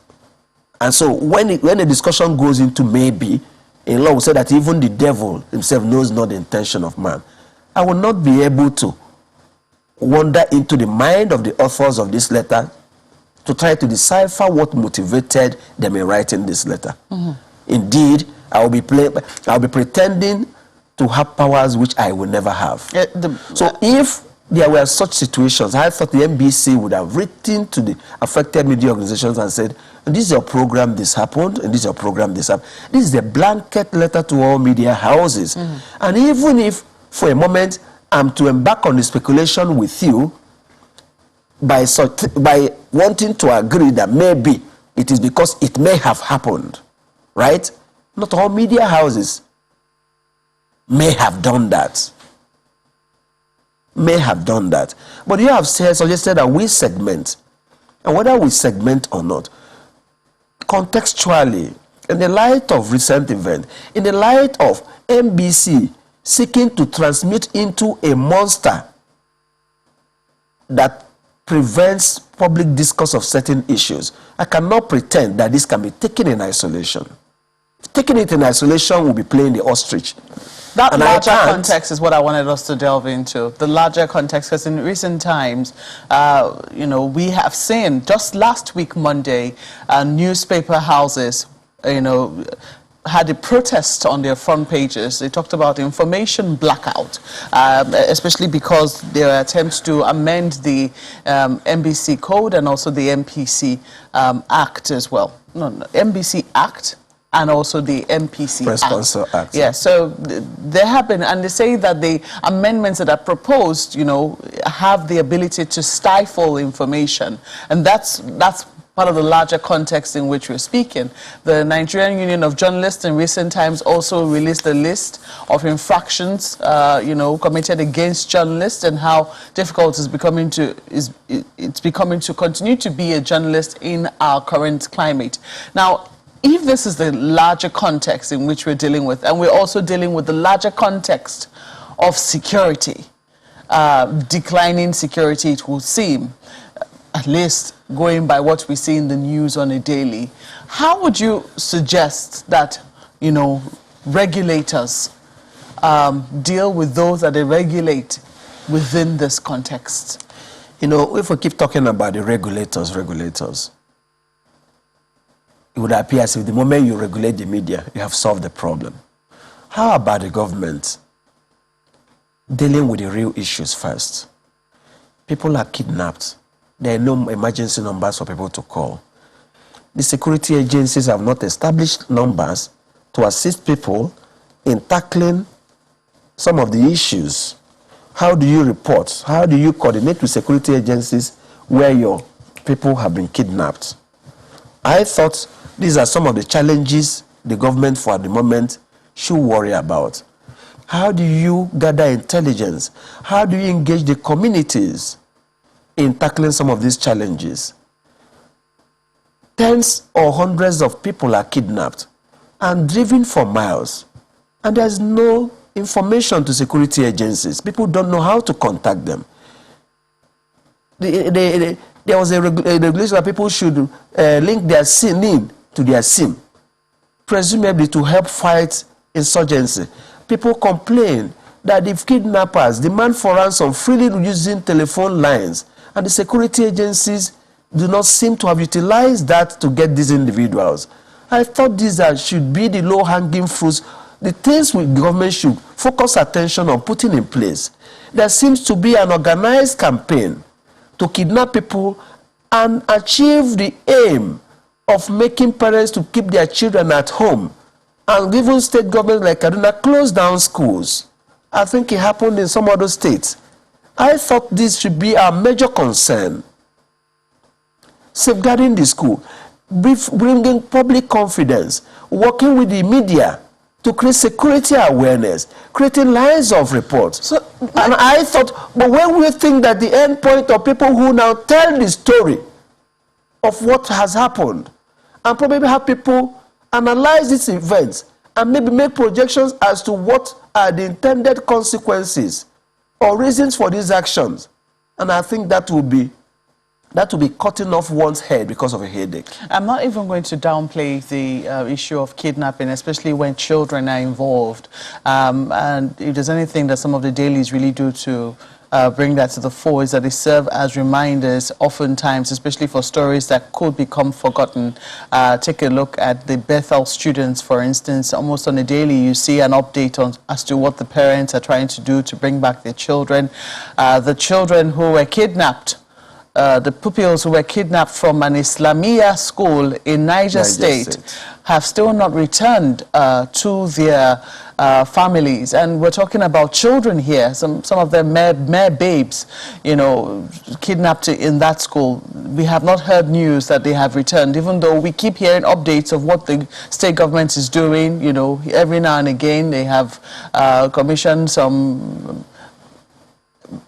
And so when the discussion goes into maybe, in law will say that even the devil himself knows not the intention of man. I will not be able to wander into the mind of the authors of this letter to try to decipher what motivated them in writing this letter. Indeed, I will be pretending to have powers which I will never have. So if there were such situations, I thought the NBC would have written to the affected media organizations and said, this is your program, this happened, and this is your program, this happened. This is a blanket letter to all media houses. And even if, for a moment, I'm to embark on the speculation with you by wanting to agree that maybe it is because it may have happened, right? Not all media houses may have done that. May have done that. But you have suggested that we segment. And whether we segment or not, contextually, in the light of recent events, in the light of NBC seeking to transmit into a monster that prevents public discourse of certain issues, I cannot pretend that this can be taken in isolation. Taking it in isolation will be playing the ostrich. That larger context is what I wanted us to delve into. The larger context, because in recent times, we have seen, just last week, Monday, newspaper houses, had a protest on their front pages. They talked about information blackout, especially because there are attempts to amend the NBC Code and also the MPC Act as well. No, NBC Act and also the MPC Act. Yeah, so there have been, and they say that the amendments that are proposed, have the ability to stifle information, and that's part of the larger context in which we're speaking. The Nigerian Union of Journalists in recent times also released a list of infractions, committed against journalists, and how difficult it's becoming to continue to be a journalist in our current climate. Now, if this is the larger context in which we're dealing with, and we're also dealing with the larger context of security, declining security, it will seem, at least going by what we see in the news on a daily, how would you suggest that, regulators deal with those that they regulate within this context? If we keep talking about the regulators, it would appear as if the moment you regulate the media, you have solved the problem. How about the government dealing with the real issues first? People are kidnapped. There are no emergency numbers for people to call. The security agencies have not established numbers to assist people in tackling some of the issues. How do you report? How do you coordinate with security agencies where your people have been kidnapped? I thought these are some of the challenges the government for the moment should worry about. How do you gather intelligence? How do you engage the communities in tackling some of these challenges? Tens or hundreds of people are kidnapped and driven for miles, and there's no information to security agencies. People don't know how to contact them. There was a regulation that people should link their SIM to their SIM, presumably to help fight insurgency. People complain that if kidnappers demand for ransom freely using telephone lines, and the security agencies do not seem to have utilized that to get these individuals. I thought these should be the low-hanging fruits, the things the government should focus attention on putting in place. There seems to be an organized campaign to kidnap people and achieve the aim of making parents to keep their children at home. And even state governments like Kaduna close down schools. I think it happened in some other states. I thought this should be our major concern. Safeguarding the school, bringing public confidence, working with the media to create security awareness, creating lines of reports. And I thought, but when we think that the end point of people who now tell the story of what has happened, and probably have people analyze these events and maybe make projections as to what are the intended consequences or reasons for these actions. And I think that will be that will be cutting off one's head because of a headache. I'm not even going to downplay the issue of kidnapping, especially when children are involved. And if there's anything that some of the dailies really do to bring that to the fore, is that they serve as reminders oftentimes, especially for stories that could become forgotten. Take a look at the Bethel students, for instance. Almost on a daily, you see an update on as to what the parents are trying to do to bring back their children. The children who were kidnapped, the pupils who were kidnapped from an Islamia school in Niger State have still not returned to their families. And we're talking about children here, some of them mere babes, you know, kidnapped in that school. We have not heard news that they have returned, even though we keep hearing updates of what the state government is doing. You know, every now and again they have commissioned some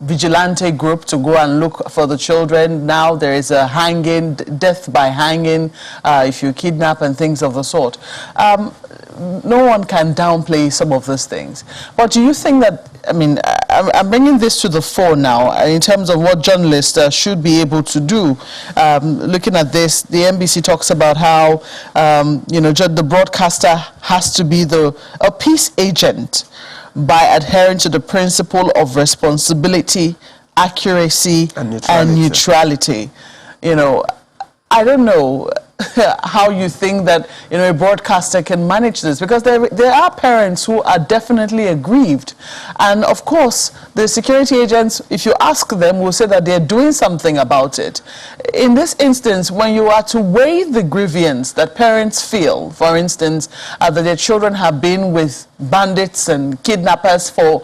vigilante group to go and look for the children. Now there is a hanging, death by hanging, if you kidnap and things of the sort. No one can downplay some of these things. But do you think that, I mean, I'm bringing this to the fore now in terms of what journalists should be able to do. Looking at this, the NBC talks about how, you know, the broadcaster has to be a peace agent by adhering to the principle of responsibility, accuracy, and neutrality. You know, I don't know how you think that, you know, a broadcaster can manage this, because there are parents who are definitely aggrieved. And of course, the security agents, if you ask them, will say that they're doing something about it. In this instance, when you are to weigh the grievance that parents feel, for instance, that their children have been with bandits and kidnappers for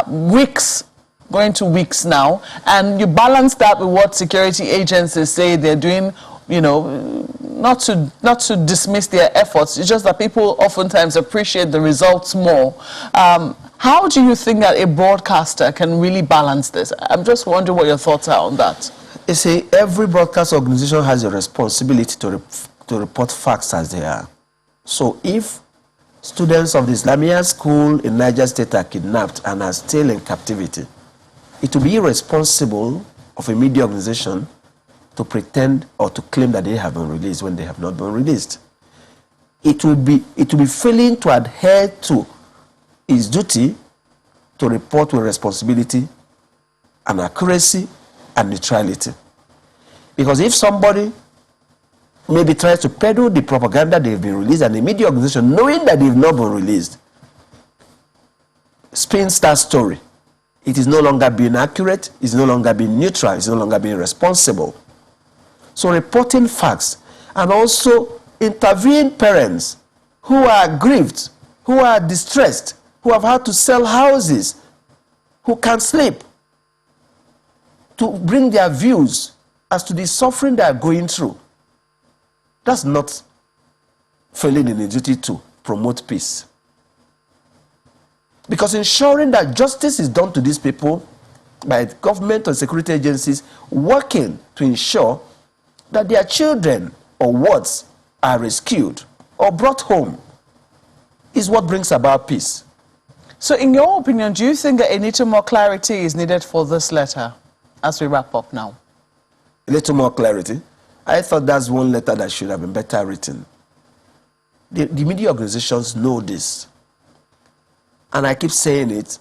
weeks, going to weeks now, and you balance that with what security agencies say they're doing, you know, not to dismiss their efforts. It's just that people oftentimes appreciate the results more. How do you think that a broadcaster can really balance this? I'm just wondering what your thoughts are on that. You see, every broadcast organization has a responsibility to report facts as they are. So if students of the Islamia school in Niger State are kidnapped and are still in captivity, it will be irresponsible of a media organization to pretend or to claim that they have been released when they have not been released. It will be failing to adhere to its duty to report with responsibility and accuracy and neutrality. Because if somebody maybe tries to peddle the propaganda they've been released, and the media organization, knowing that they've not been released, spins that story, it is no longer being accurate, it's no longer being neutral, it's no longer being responsible. So reporting facts, and also interviewing parents who are grieved, who are distressed, who have had to sell houses, who can't sleep, to bring their views as to the suffering they are going through. That's not failing in a duty to promote peace. Because ensuring that justice is done to these people by government and security agencies working to ensure that their children or wards are rescued or brought home is what brings about peace. So in your opinion, do you think that a little more clarity is needed for this letter as we wrap up now? A little more clarity? I thought that's one letter that should have been better written. The media organizations know this. And I keep saying it,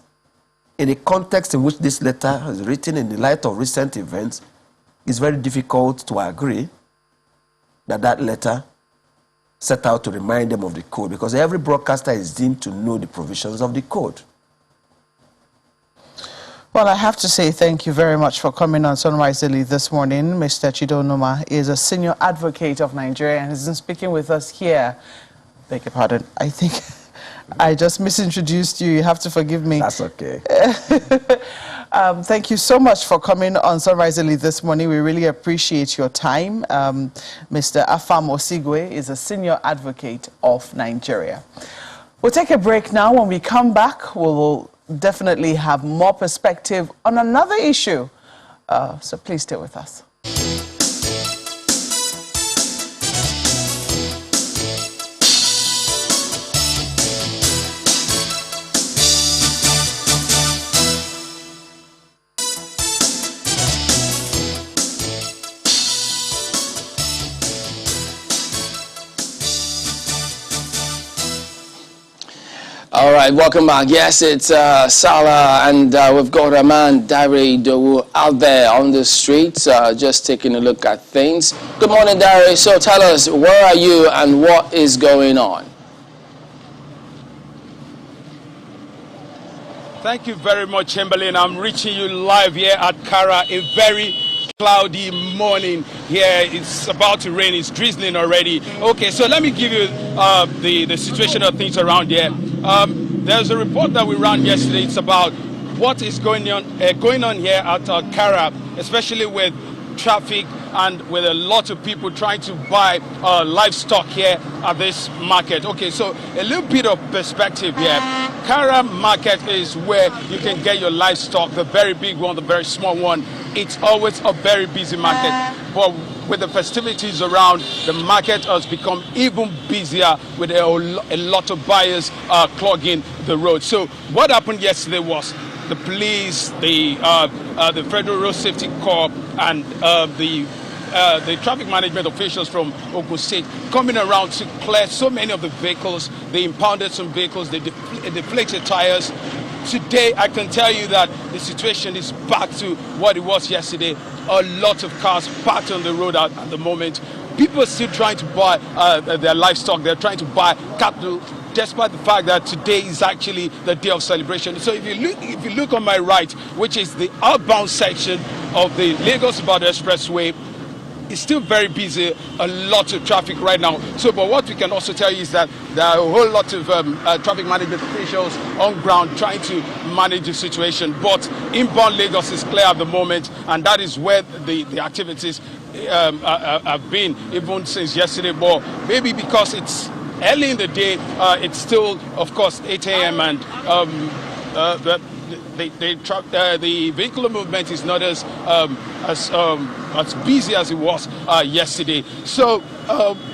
in the context in which this letter is written in the light of recent events, it's very difficult to agree that that letter set out to remind them of the code, because every broadcaster is deemed to know the provisions of the code. Well, I have to say thank you very much for coming on Sunrise Daily this morning. Mr. Chido Onuma is a senior advocate of Nigeria and has been speaking with us here. Beg your pardon. I think I just misintroduced you. You have to forgive me. That's okay. Thank you so much for coming on Sunrise Daily this morning. We really appreciate your time. Mr. Afam Osigwe is a senior advocate of Nigeria. We'll take a break now. When we come back, we'll definitely have more perspective on another issue. So please stay with us. All right, welcome back. Yes, it's Salah, and we've got a man, Dare Dowu, out there on the streets, just taking a look at things. Good morning, Dare. So tell us, where are you and what is going on? Thank you very much, Chamberlain. I'm reaching you live here at Kara, a very cloudy morning here. It's about to rain. It's drizzling already. Okay, so let me give you the situation of things around here. There's a report that we ran yesterday. It's about what is going on here at Kara, especially with traffic and with a lot of people trying to buy livestock here at this market. Okay, so a little bit of perspective here. Kara market is where you can get your livestock, the very big one, the very small one. It's always a very busy market, but with the festivities around, the market has become even busier with a lot of buyers clogging the road. So what happened yesterday was the police, the Federal Road Safety Corps, and the traffic management officials from Ogun State coming around to clear so many of the vehicles. They impounded some vehicles, they deflated tires. Today, I can tell you that the situation is back to what it was yesterday. A lot of cars parked on the road at the moment. People are still trying to buy their livestock. They're trying to buy cattle, despite the fact that today is actually the day of celebration. So if you look on my right, which is the outbound section of the Lagos-Ibadan Expressway, it's still very busy, a lot of traffic right now. So, but what we can also tell you is that there are a whole lot of traffic management officials on ground trying to manage the situation. But inbound Lagos is clear at the moment, and that is where the activities have been even since yesterday. But maybe because it's early in the day, it's still, of course, 8 a.m. and the vehicular movement is not as busy as it was yesterday. So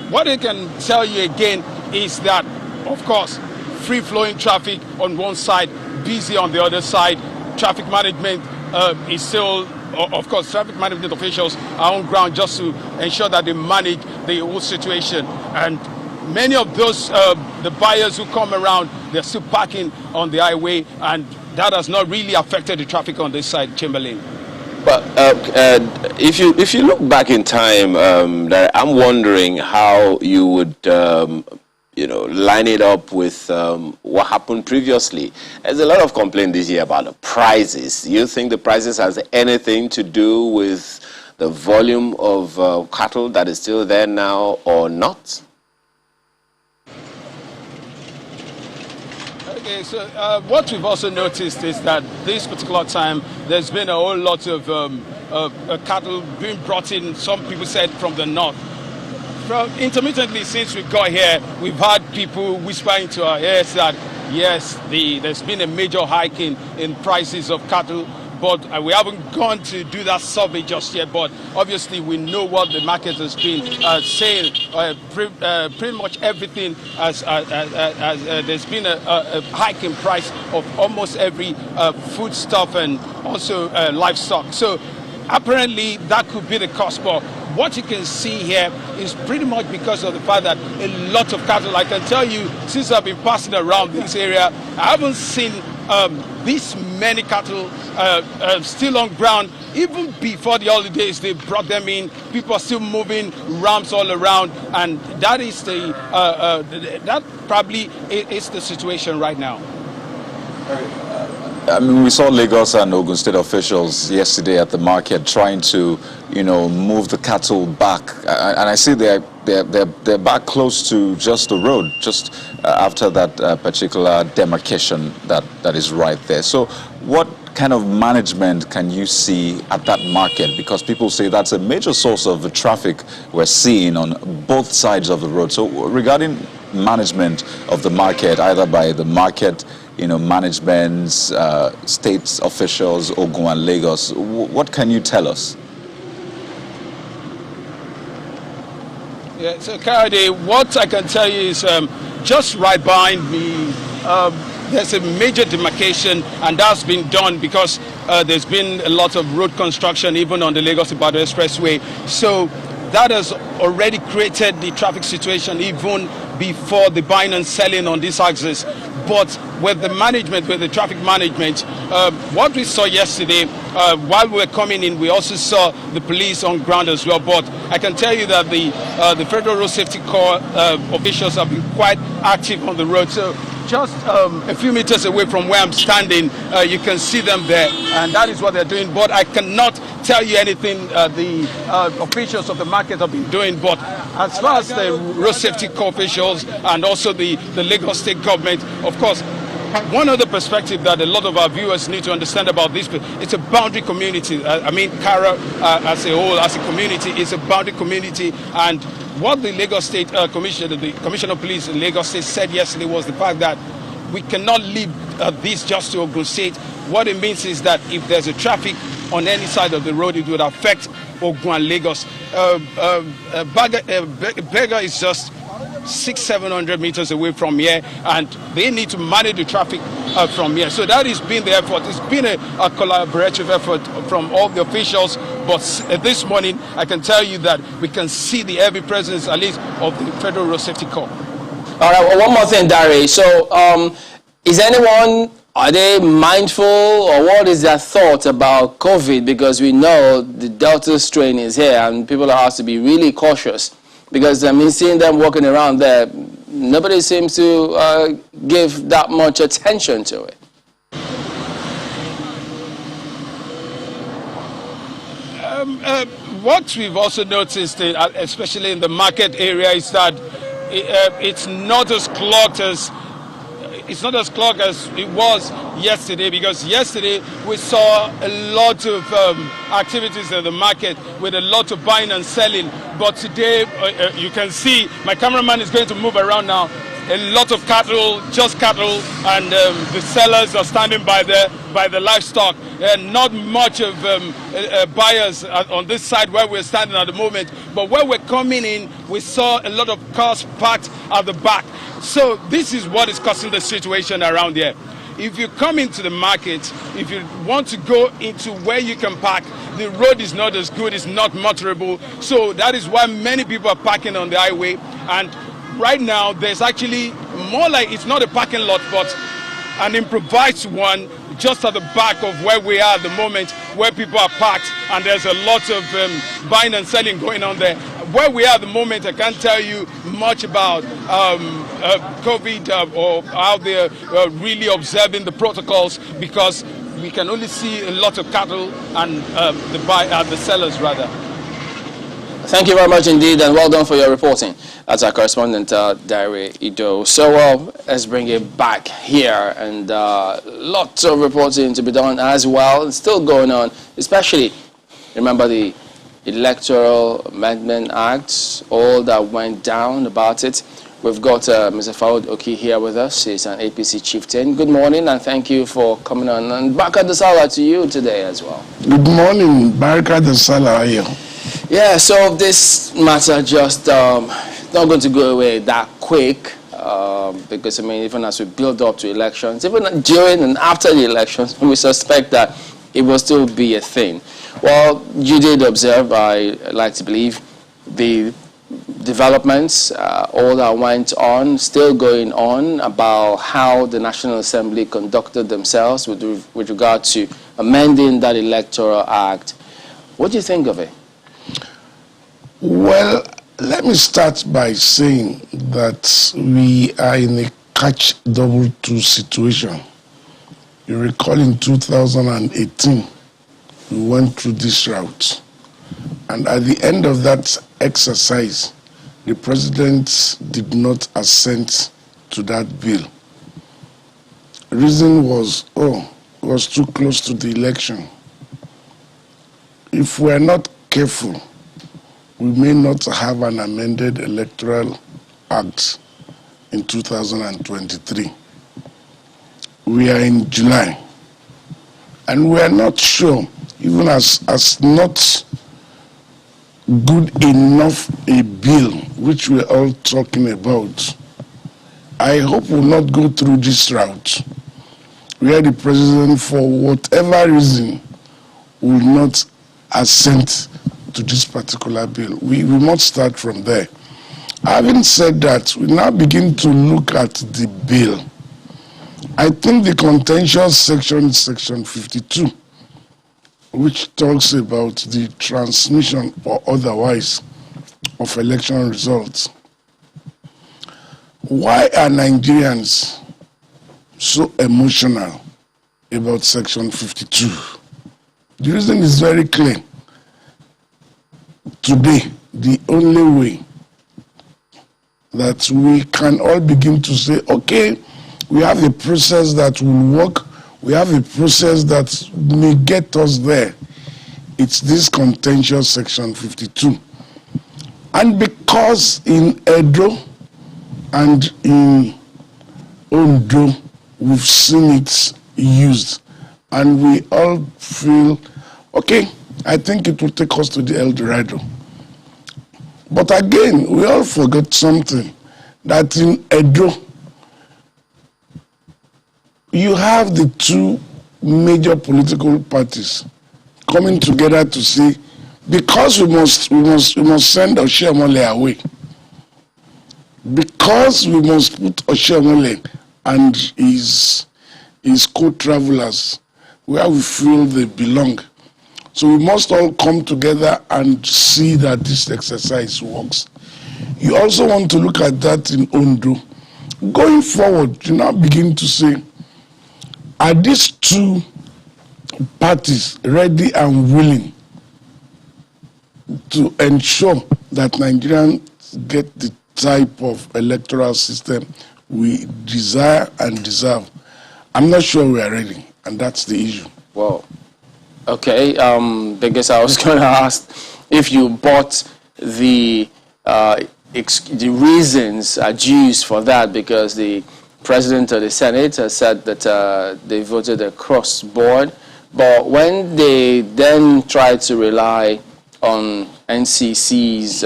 what I can tell you again is that, of course, free-flowing traffic on one side, busy on the other side. Traffic management is still, of course, traffic management officials are on ground just to ensure that they manage the whole situation. And many of those, the buyers who come around, they're still parking on the highway, and that has not really affected the traffic on this side, Chamberlain. But if you look back in time, I'm wondering how you would line it up with what happened previously. There's a lot of complaint this year about the prices. Do you think the prices has anything to do with the volume of cattle that is still there now or not? Okay, so what we've also noticed is that this particular time there's been a whole lot of cattle being brought in, some people said from the north. Intermittently since we got here, we've had people whisper into our ears that yes, there's been a major hike in prices of cattle, but we haven't gone to do that survey just yet. But obviously we know what the market has been saying. Pretty much everything there's been a hike in price of almost every foodstuff and also livestock. So apparently that could be the cause. But what you can see here is pretty much because of the fact that a lot of cattle, I can tell you, since I've been passing around this area, I haven't seen this many cattle still on ground. Even before the holidays, they brought them in. People are still moving rams all around, and that is that probably is the situation right now. I mean, we saw Lagos and Ogun State officials yesterday at the market trying to, move the cattle back, and I see they're back close to just the road, just after that particular demarcation that is right there. So, what kind of management can you see at that market? Because people say that's a major source of the traffic we're seeing on both sides of the road. So, regarding management of the market, either by the market, managements, state officials, Ogun and Lagos, what can you tell us? Yeah, so Kayode, what I can tell you is just right behind me, there's a major demarcation, and that's been done because there's been a lot of road construction even on the Lagos-Ibadan Expressway. So that has already created the traffic situation even before the buying and selling on this axis. but with the management, with the traffic management, what we saw yesterday, while we were coming in, we also saw the police on ground as well. But I can tell you that the Federal Road Safety Corps officials have been quite active on the road. So just a few meters away from where I'm standing, you can see them there, and that is what they're doing. But I cannot tell you anything the officials of the market have been doing. But as far as the Road Safety Corps officials and also the Lagos State government, of course, one other perspective that a lot of our viewers need to understand about this, it's a boundary community. I mean, Kara as a whole, as a community, is a boundary community. And what the Lagos State Commissioner, the Commissioner of Police in Lagos State said yesterday was the fact that we cannot leave this just to Ogun State. What it means is that if there's a traffic on any side of the road, it would affect Ogun and Lagos. Berger is just 600-700 meters away from here, and they need to manage the traffic from here. So that has been the effort. It's been a collaborative effort from all the officials, but this morning I can tell you that we can see the heavy presence, at least, of the Federal Road Safety Corps. All right, well, one more thing, Dari. So are they mindful, or what is their thought about COVID? Because we know the Delta strain is here and people are asked to be really cautious. Because, I mean, seeing them walking around there, nobody seems to give that much attention to it. What we've also noticed, especially in the market area, is that it's not as clogged as it was yesterday, because yesterday we saw a lot of activities in the market with a lot of buying and selling. But today, you can see, my cameraman is going to move around now, a lot of cattle, just cattle, and the sellers are standing by the livestock. Not much of buyers on this side where we're standing at the moment, but where we're coming in, we saw a lot of cars parked at the back. So this is what is causing the situation around here. If you come into the market, if you want to go into where you can park, the road is not as good, it's not motorable. So that is why many people are parking on the highway. And right now, there's actually more like, it's not a parking lot, but an improvised one just at the back of where we are at the moment, where people are parked, and there's a lot of buying and selling going on there. Where we are at the moment, I can't tell you much about COVID or how they're really observing the protocols, because we can only see a lot of cattle and the sellers rather. Thank you very much indeed, and well done for your reporting. That's our correspondent, Dari Ido. So let's bring it back here, and lots of reporting to be done as well. It's still going on, especially, remember the Electoral Amendment Act, all that went down about it. We've got Mr. Faud Oki here with us. He's an APC chieftain. Good morning, and thank you for coming on. And Barka de Sallah to you today as well. Good morning, Barka de Sallah. How are you? Yeah, so this matter just not going to go away that quick, because, I mean, even as we build up to elections, even during and after the elections, we suspect that it will still be a thing. Well, you did observe, I like to believe, the developments, all that went on, still going on, about how the National Assembly conducted themselves with regard to amending that Electoral Act. What do you think of it? Well, let me start by saying that we are in a catch-22 situation. You recall in 2018, we went through this route. And at the end of that exercise, the president did not assent to that bill. The reason was, it was too close to the election. If we're not careful, we may not have an amended Electoral Act in 2023. We are in July, and we are not sure, even as not good enough a bill, which we're all talking about. I hope we'll not go through this route, where the president, for whatever reason, will not assent to this particular bill. We must start from there. Having said that, we now begin to look at the bill. I think the contentious section is section 52, which talks about the transmission or otherwise of election results. Why are Nigerians so emotional about section 52? The reason is very clear. Today, the only way that we can all begin to say, okay, we have a process that will work, we have a process that may get us there. It's this contentious section 52. And because in Edo and in Ondo, we've seen it used, and we all feel, okay, I think it will take us to the El Dorado. But again, we all forgot something, that in Edo, you have the two major political parties coming together to say, because we must send Oshiomhole away, because we must put Oshiomhole and his co-travelers where we feel they belong. So we must all come together and see that this exercise works. You also want to look at that in Ondo. Going forward, you now begin to say, are these two parties ready and willing to ensure that Nigerians get the type of electoral system we desire and deserve? I'm not sure we are ready, and that's the issue. Well, okay, because I was going to ask if you bought the reasons adduced for that, because the President of the Senate has said that they voted across board. But when they then tried to rely on NCC's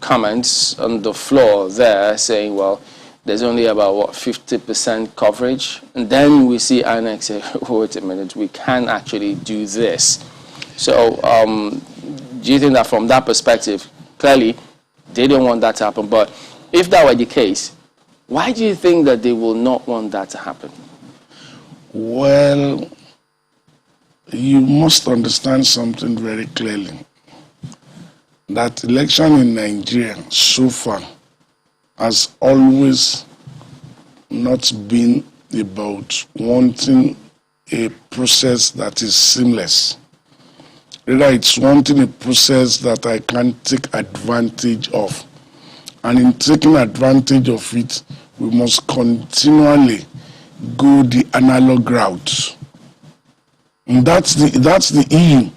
comments on the floor there, saying, well, there's only about, what, 50% coverage? And then we see INEC say, wait a minute, we can actually do this. So do you think that from that perspective, clearly, they don't want that to happen? But if that were the case, why do you think that they will not want that to happen? Well, you must understand something very clearly. That election in Nigeria so far has always not been about wanting a process that is seamless. Rather, it's wanting a process that I can take advantage of. And in taking advantage of it, we must continually go the analog route. And that's the EU.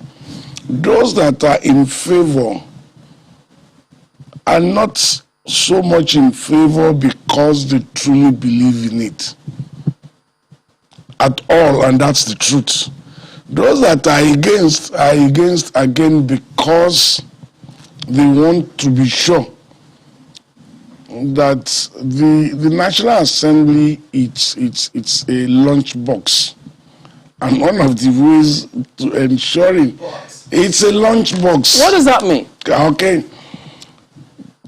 Those that are in favor are not so much in favor because they truly believe in it at all, and that's the truth. Those that are against again because they want to be sure that the National Assembly it's a lunchbox, and one of the ways to ensuring it's a lunchbox. What does that mean? Okay.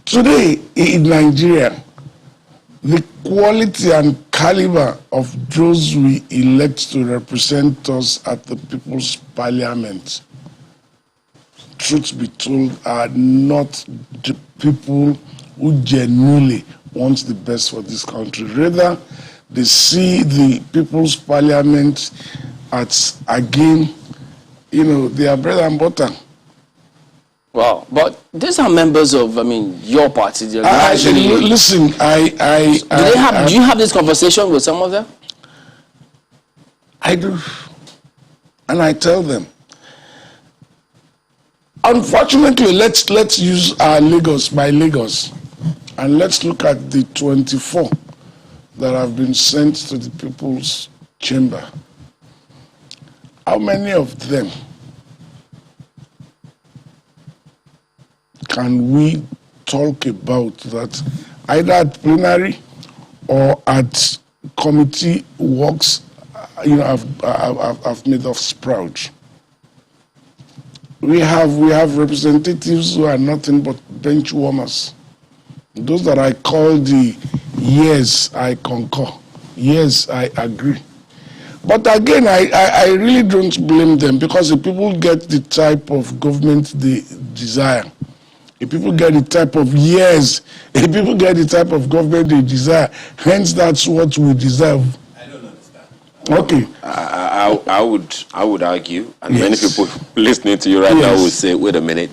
Today in Nigeria, the quality and caliber of those we elect to represent us at the People's Parliament, truth be told, are not the people who genuinely want the best for this country. Rather, they see the People's Parliament as, again, their bread and butter. Wow, but these are members of, your party. Listen, do you have this conversation with some of them? I do, and I tell them. Unfortunately, let's use Lagos, and let's look at the 24 that have been sent to the People's Chamber. How many of them can we talk about that either at plenary or at committee works, have made us proud? We have representatives who are nothing but bench warmers. Those that I call the yes, I concur. Yes, I agree. But again, I really don't blame them, because if people get the type of government they desire, if people get the type of years, if people get the type of government they desire, hence that's what we deserve. I don't understand. Okay. I would argue, and Yes. many people listening to you right now Yes. will say, wait a minute,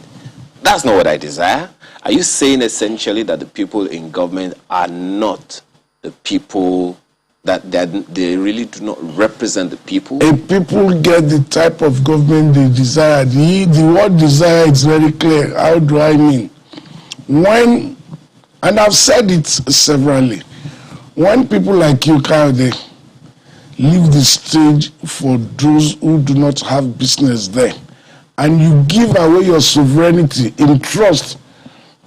that's not what I desire. Are you saying essentially that the people in government are not the people, that they really do not represent the people? If people get the type of government they desire, the word desire is very clear. How do I mean? When, and I've said it severally, when people like you, Kayode, leave the stage for those who do not have business there, and you give away your sovereignty in trust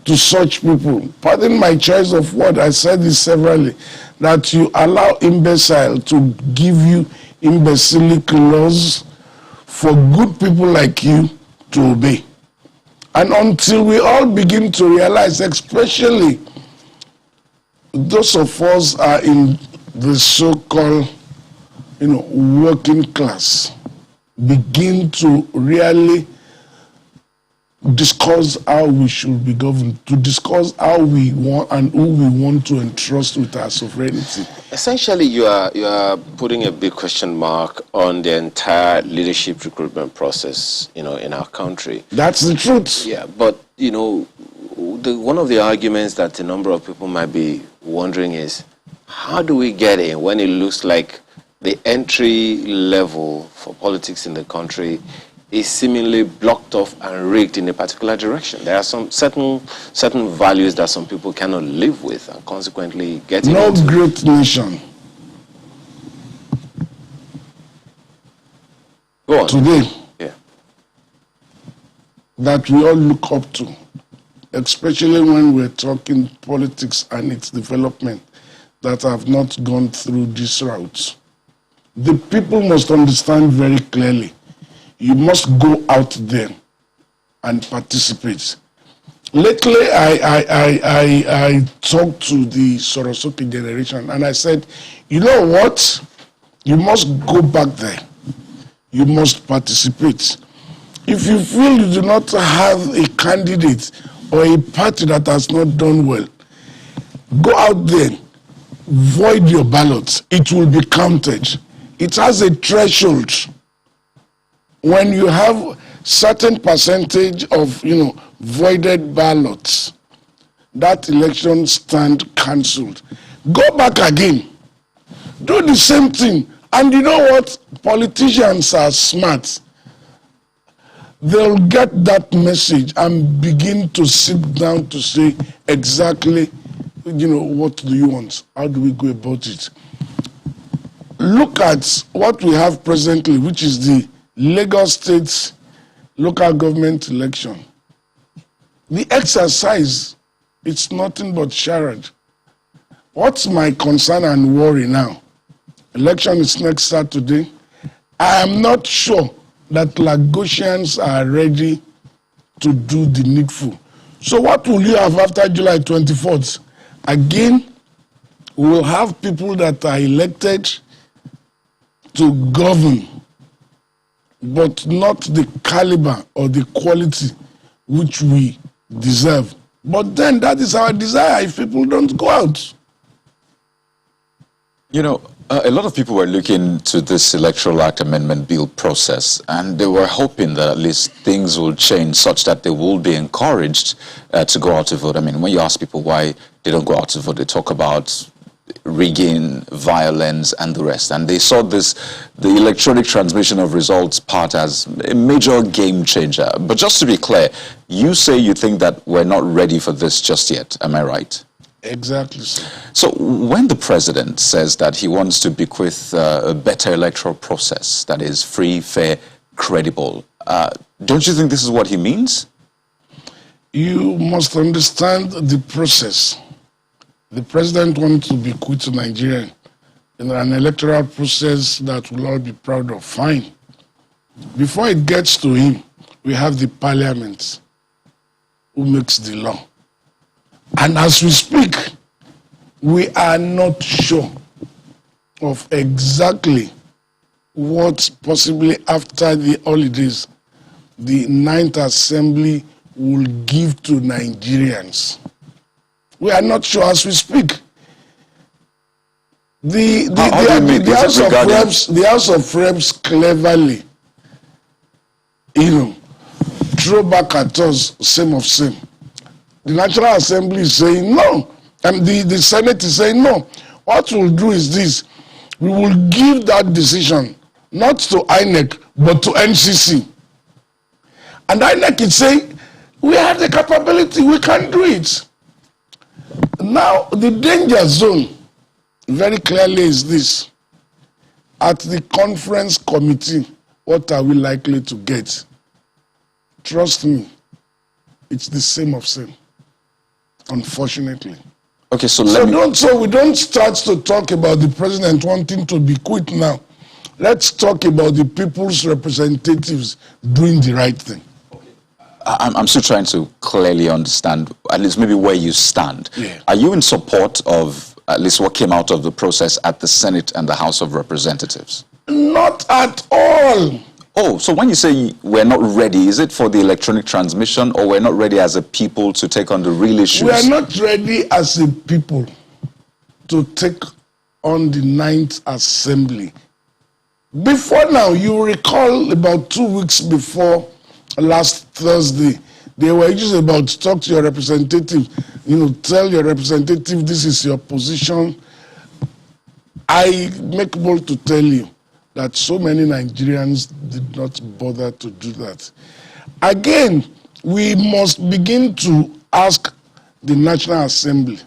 to such people, pardon my choice of word, I said this severally, that you allow imbecile to give you imbecilic laws for good people like you to obey. And until we all begin to realize, especially those of us are in the so-called, working class, begin to really discuss how we should be governed, to discuss how we want and who we want to entrust with our sovereignty. Essentially, you are putting a big question mark on the entire leadership recruitment process, in our country. That's the truth. Yeah, but one of the arguments that a number of people might be wondering is, how do we get in when it looks like the entry level for politics in the country is seemingly blocked off and rigged in a particular direction? There are some certain values that some people cannot live with, and consequently getting No into. great nation Go on. today Yeah. that we all look up to, especially when we're talking politics and its development, that have not gone through this route. The people must understand very clearly, you must go out there and participate. Lately, I talked to the Sorosoki generation, and I said, you know what? You must go back there. You must participate. If you feel you do not have a candidate or a party that has not done well, go out there, void your ballots. It will be counted. It has a threshold. When you have certain percentage of, voided ballots, that election stand cancelled. Go back again. Do the same thing. And you know what? Politicians are smart. They'll get that message and begin to sit down to say exactly, what do you want? How do we go about it? Look at what we have presently, which is the Lagos State local government election. The exercise, it's nothing but charade. What's my concern and worry now? Election is next Saturday. I am not sure that Lagosians are ready to do the needful. So what will you have after July 24th? Again, we will have people that are elected to govern, but not the caliber or the quality which we deserve. But then that is our desire if people don't go out. A lot of people were looking to this Electoral Act Amendment Bill process, and they were hoping that at least things will change such that they will be encouraged to go out to vote. I mean, when you ask people why they don't go out to vote, they talk about rigging, violence, and the rest. And they saw the electronic transmission of results part as a major game changer. But just to be clear, you say you think that we're not ready for this just yet. Am I right? Exactly, sir. So when the president says that he wants to bequeath a better electoral process that is free, fair, credible, don't you think this is what he means? You must understand the process. The president wants to bequeath to Nigeria an electoral process that we'll all be proud of. Fine. Before it gets to him, we have the parliament who makes the law. And as we speak, we are not sure of exactly what possibly after the holidays the 9th Assembly will give to Nigerians. We are not sure as we speak. The House of Reps cleverly, throw back at us same of same. The National Assembly is saying no, and the Senate is saying no. What we'll do is this: we will give that decision not to INEC but to NCC. And INEC is saying we have the capability, we can do it. Now the danger zone very clearly is this: at the conference committee, what are we likely to get? Trust me, it's the same of same, unfortunately. Okay, so we don't start to talk about the president wanting to be quit now. Let's talk about the people's representatives doing the right thing. I'm still trying to clearly understand, at least maybe where you stand. Yeah. Are you in support of at least what came out of the process at the Senate and the House of Representatives? Not at all. Oh, so when you say we're not ready, is it for the electronic transmission, or we're not ready as a people to take on the real issues? We are not ready as a people to take on the 9th Assembly. Before now, you recall about 2 weeks before last Thursday, they were just about to talk to your representative, tell your representative this is your position. I make bold to tell you that so many Nigerians did not bother to do that. Again, we must begin to ask the National Assembly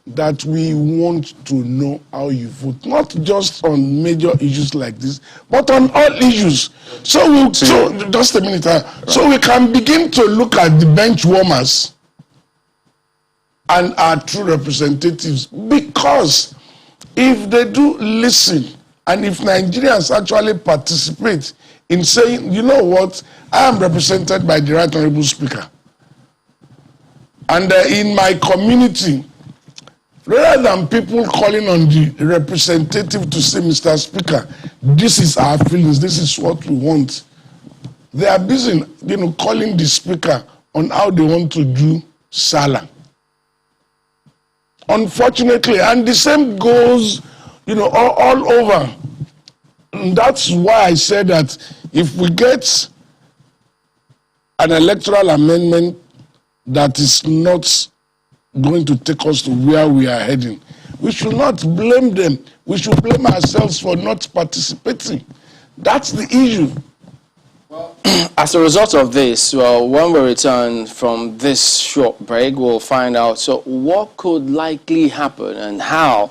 that we want to know how you vote, not just on major issues like this, but on all issues. So just a minute, so we can begin to look at the bench warmers and our true representatives, because if they do listen, and if Nigerians actually participate in saying, you know what, I am represented by the Right Honorable Speaker, and in my community, rather than people calling on the representative to say, Mr. Speaker, this is our feelings, this is what we want, they are busy, calling the Speaker on how they want to do Salah. Unfortunately, and the same goes, all over. And that's why I said that if we get an electoral amendment that is not going to take us to where we are heading, we should not blame them. We should blame ourselves for not participating. That's the issue. Well, as a result of this, when we return from this short break, we'll find out, so what could likely happen and how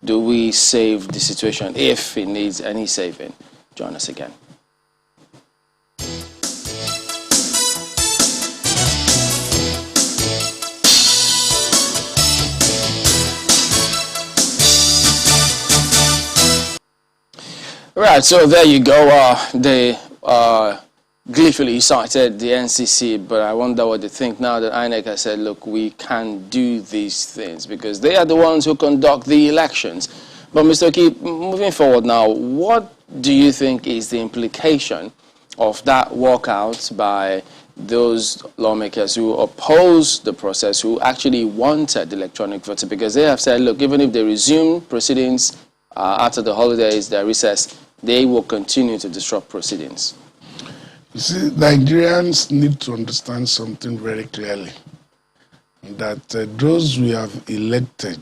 do we save the situation if it needs any saving? Join us again. Right, so there you go. They gleefully cited the NCC, but I wonder what they think now that INEC has said, look, we can do these things because they are the ones who conduct the elections. But Mr. Oki, moving forward now, what do you think is the implication of that walkout by those lawmakers who opposed the process, who actually wanted electronic voting? Because they have said, look, even if they resume proceedings after the holidays, their recess, they will continue to disrupt proceedings. You see, Nigerians need to understand something very clearly, that those we have elected,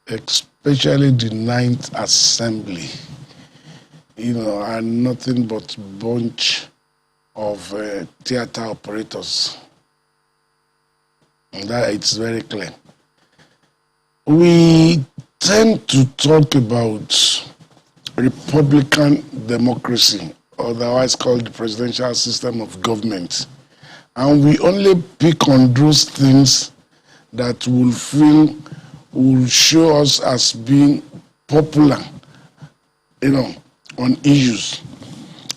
especially the 9th Assembly, are nothing but bunch of theater operators. And that it's very clear. We tend to talk about Republican democracy, otherwise called the presidential system of government. And we only pick on those things that will show us as being popular, on issues.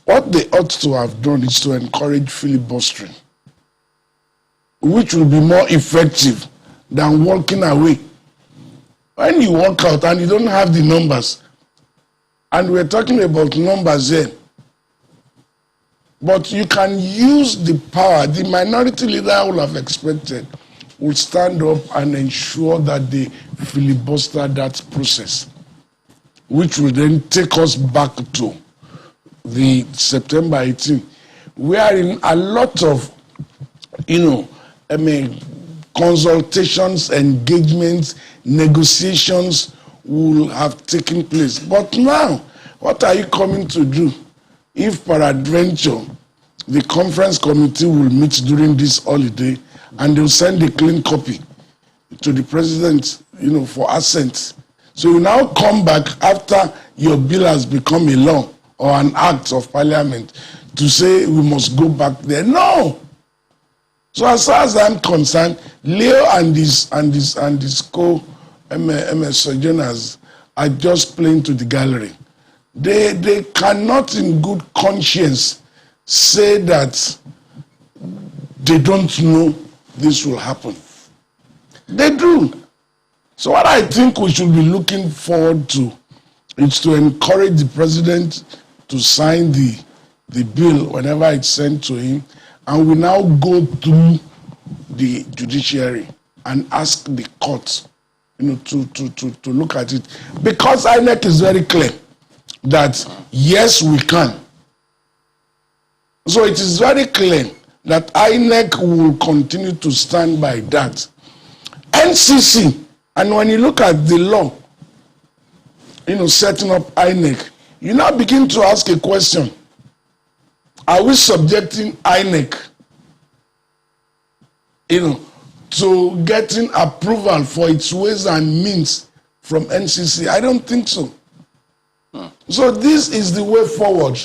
What they ought to have done is to encourage filibustering, which will be more effective than walking away When you walk out and you don't have the numbers, and we're talking about numbers here, but you can use the power. The minority leader I would have expected will stand up and ensure that they filibuster that process, which will then take us back to the September 18, wherein a lot of, consultations, engagements, negotiations will have taken place. But now, what are you coming to do? If peradventure, the conference committee will meet during this holiday and they'll send a clean copy to the president, for assent. So you now come back after your bill has become a law or an act of parliament to say we must go back there. No. So as far as I'm concerned, Leo and his sojourners are just playing to the gallery. They cannot in good conscience say that they don't know this will happen. They do. So what I think we should be looking forward to is to encourage the president to sign the bill whenever it's sent to him, and we now go through the judiciary and ask the court, to look at it. Because INEC is very clear that yes, we can. So it is very clear that INEC will continue to stand by that. NCC, and when you look at the law, setting up INEC, you now begin to ask a question. Are we subjecting INEC, to getting approval for its ways and means from NCC? I don't think so. So this is the way forward.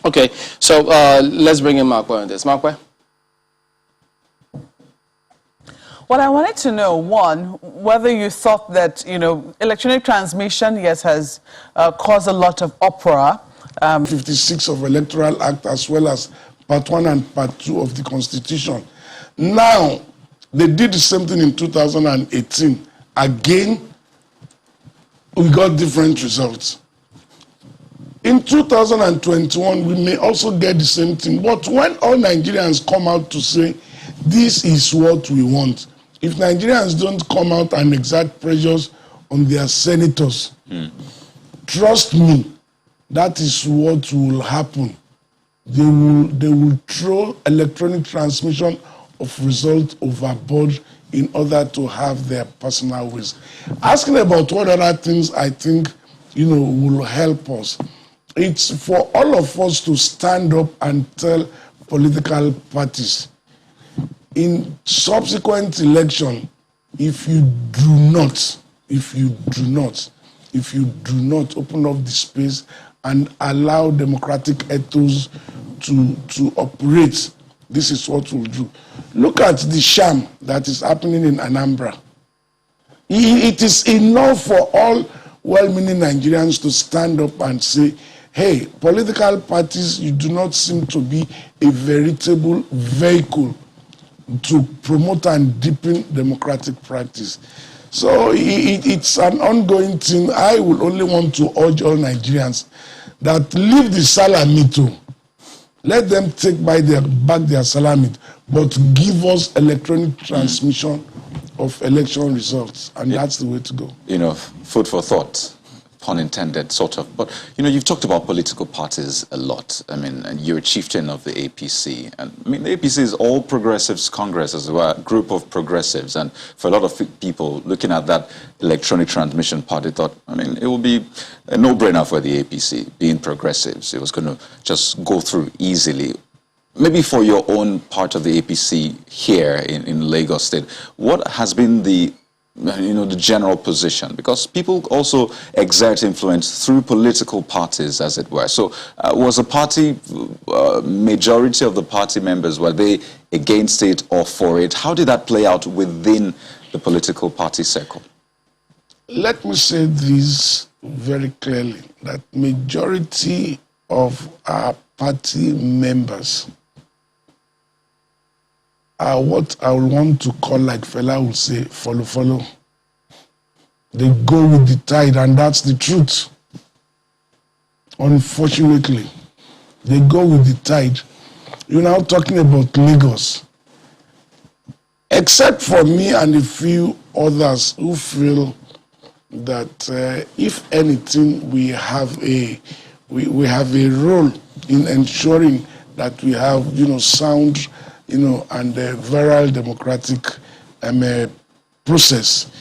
Okay, so let's bring in Markwe on this. Markwe? Well, I wanted to know, one, whether you thought that, electronic transmission, yes, has caused a lot of uproar. 56 of Electoral Act as well as Part 1 and Part 2 of the Constitution. Now, they did the same thing in 2018. Again, we got different results. In 2021, we may also get the same thing. But when all Nigerians come out to say, this is what we want, if Nigerians don't come out and exert pressures on their senators, trust me, that is what will happen. They will throw electronic transmission of results overboard in order to have their personal ways. Asking about what other things I think, will help us. It's for all of us to stand up and tell political parties, in subsequent election, if you do not open up the space and allow democratic ethos to operate, this is what we'll do. Look at the sham that is happening in Anambra. It is enough for all well-meaning Nigerians to stand up and say, hey, political parties, you do not seem to be a veritable vehicle to promote and deepen democratic practice. So it's an ongoing thing. I would only want to urge all Nigerians that leave the salami too. Let them take back their salami, but give us electronic transmission of election results, and that's the way to go. Food for thought, pun intended, sort of. But, you've talked about political parties a lot. And you're a chieftain of the APC. And, the APC is All Progressives Congress as well, a group of progressives. And for a lot of people looking at that electronic transmission part, they thought, it would be a no-brainer for the APC, being progressives. It was going to just go through easily. Maybe for your own part of the APC here in Lagos State, what has been the general position? Because people also exert influence through political parties, as it were. So was the party, majority of the party members, were they against it or for it? How did that play out within the political party circle? Let me say this very clearly, that majority of our party members are what I would want to call, like Fela would say, follow. They go with the tide, and that's the truth. Unfortunately, they go with the tide. You're now talking about Lagos. Except for me and a few others who feel that if anything, we have a role in ensuring that we have, sound, and a virile democratic process.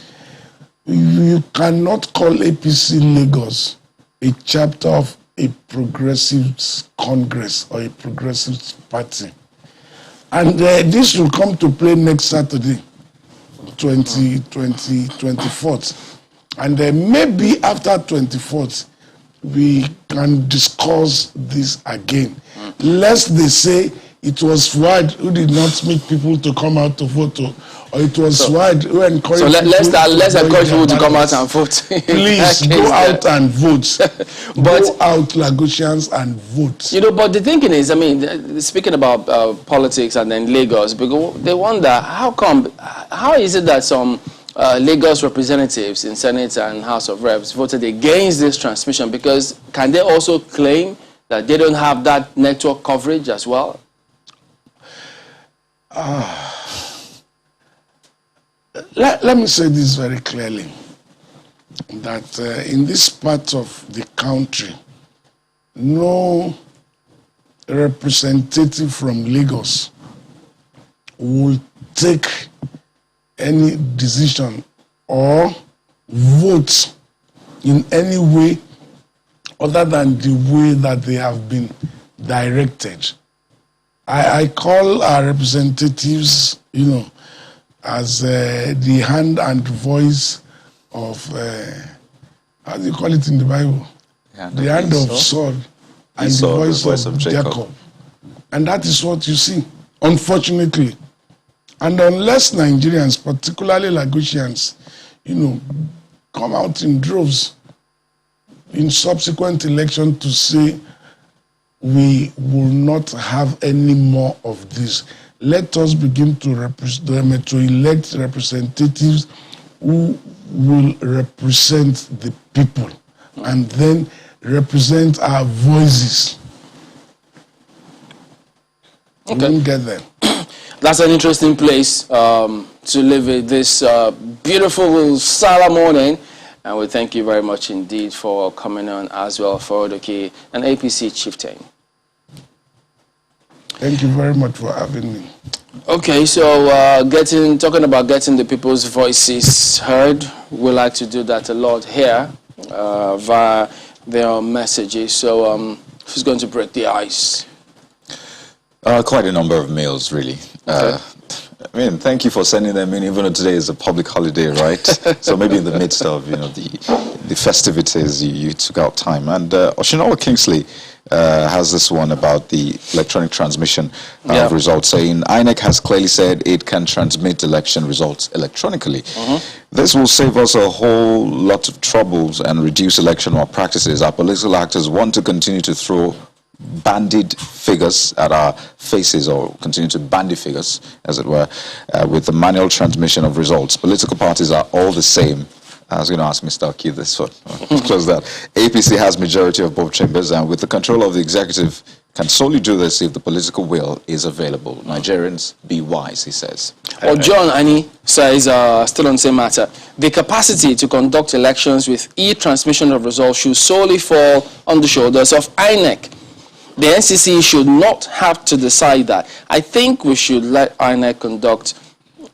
You cannot call APC Lagos a chapter of a progressive Congress or a progressive party. And this will come to play next Saturday, 24th. And maybe after 24th, we can discuss this again. Lest they say it was Fuad who did not meet people to come out to vote, or it was Fuad who encouraged people. So let's encourage people to come out and vote. Please go out and vote. Go out, Lagosians, and vote. But the thinking is, speaking about politics and then Lagos, because they wonder how is it that some Lagos representatives in Senate and House of Reps voted against this transmission? Because can they also claim that they don't have that network coverage as well? Let me say this very clearly, that in this part of the country, no representative from Lagos will take any decision or vote in any way other than the way that they have been directed. I call our representatives, as the hand and voice of, how do you call it in the Bible? The hand of Saul and the voice of Jacob. And that is what you see, unfortunately. And unless Nigerians, particularly Lagosians, come out in droves in subsequent election to say we will not have any more of this, let us begin to elect representatives who will represent the people and then represent our voices. Okay. We won't get there. That's an interesting place to live in this beautiful Salah morning. And we thank you very much indeed for coming on as well, for Odoke, an APC chieftain. Thank you very much for having me. Okay, so talking about getting the people's voices heard, we like to do that a lot here via their messages. So who's going to break the ice? Quite a number of mails, really. Okay. Thank you for sending them in, even though today is a public holiday, right? So maybe in the midst of, the festivities, you took out time. And Oshinawa Kingsley has this one about the electronic transmission of results, saying INEC has clearly said it can transmit election results electronically. This will save us a whole lot of troubles and reduce election malpractices. Our political actors want to continue to throw bandied figures at our faces, or continue to bandy figures, as it were, with the manual transmission of results. Political parties are all the same. I was going to ask Mr. Aki this one. Close that. APC has majority of both chambers, and with the control of the executive, can solely do this if the political will is available. Nigerians, be wise, he says. Well, John Annie says, still on the same matter, the capacity to conduct elections with e-transmission of results should solely fall on the shoulders of INEC. The NCC should not have to decide that. I think we should let INEC conduct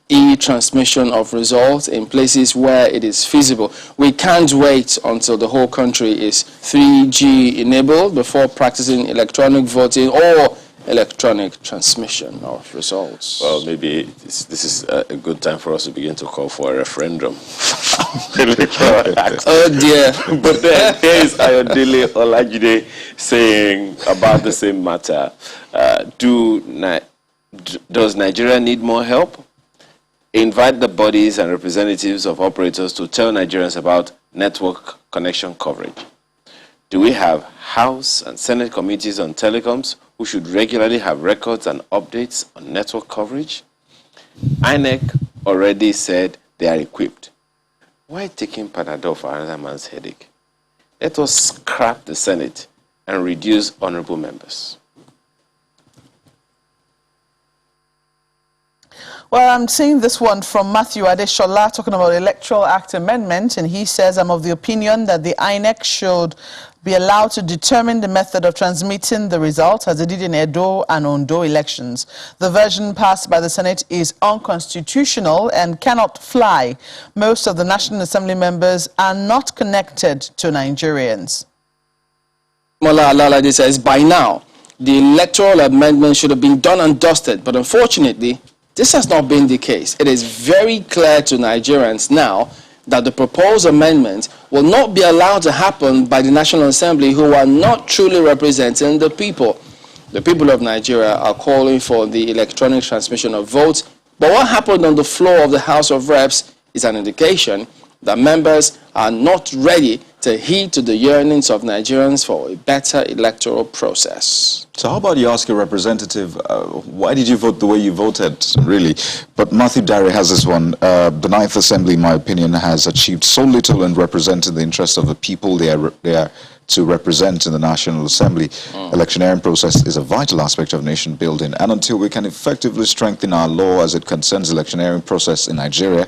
e-transmission of results in places where it is feasible. We can't wait until the whole country is 3G enabled before practicing electronic voting or electronic transmission of results. Well, maybe this is a good time for us to begin to call for a referendum. Oh dear. But then there is Ayodele Olajide saying about the same matter. Does Nigeria need more help? Invite the bodies and representatives of operators to tell Nigerians about network connection coverage. Do we have House and Senate committees on telecoms who should regularly have records and updates on network coverage? INEC already said they are equipped. Why taking Panadol for another man's headache? Let us scrap the Senate and reduce honorable members. Well, I'm seeing this one from Matthew Adeshola talking about Electoral Act amendment, and he says, I'm of the opinion that the INEC should be allowed to determine the method of transmitting the results as they did in Edo and Ondo elections. The version passed by the Senate is unconstitutional and cannot fly. Most of the National Assembly members are not connected to Nigerians. Mola Alalade says, by now, the electoral amendment should have been done and dusted, but unfortunately, this has not been the case. It is very clear to Nigerians now that the proposed amendment will not be allowed to happen by the National Assembly, who are not truly representing the people. The people of Nigeria are calling for the electronic transmission of votes, but what happened on the floor of the House of Reps is an indication that members are not ready to heed to the yearnings of Nigerians for a better electoral process. So how about you ask your representative, why did you vote the way you voted, really? But Matthew Dare has this one. The Ninth Assembly, in my opinion, has achieved so little in representing the interests of the people they are to represent in the National Assembly. Electioneering process is a vital aspect of nation building, and until we can effectively strengthen our law as it concerns electioneering process in Nigeria,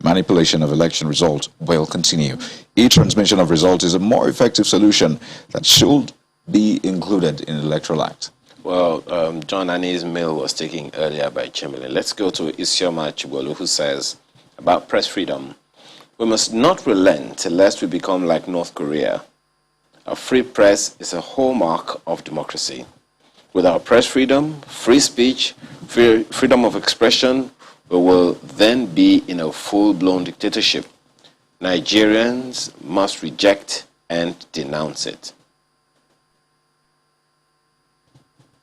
manipulation of election results will continue. E-transmission of results is a more effective solution that should be included in the Electoral Act. Well, John Annie's mail was taken earlier by Chamberlain. Let's go to Isioma Chibolo, who says about press freedom. We must not relent lest we become like North Korea. A free press is a hallmark of democracy. Without press freedom, free speech, freedom of expression, we will then be in a full-blown dictatorship. Nigerians must reject and denounce it.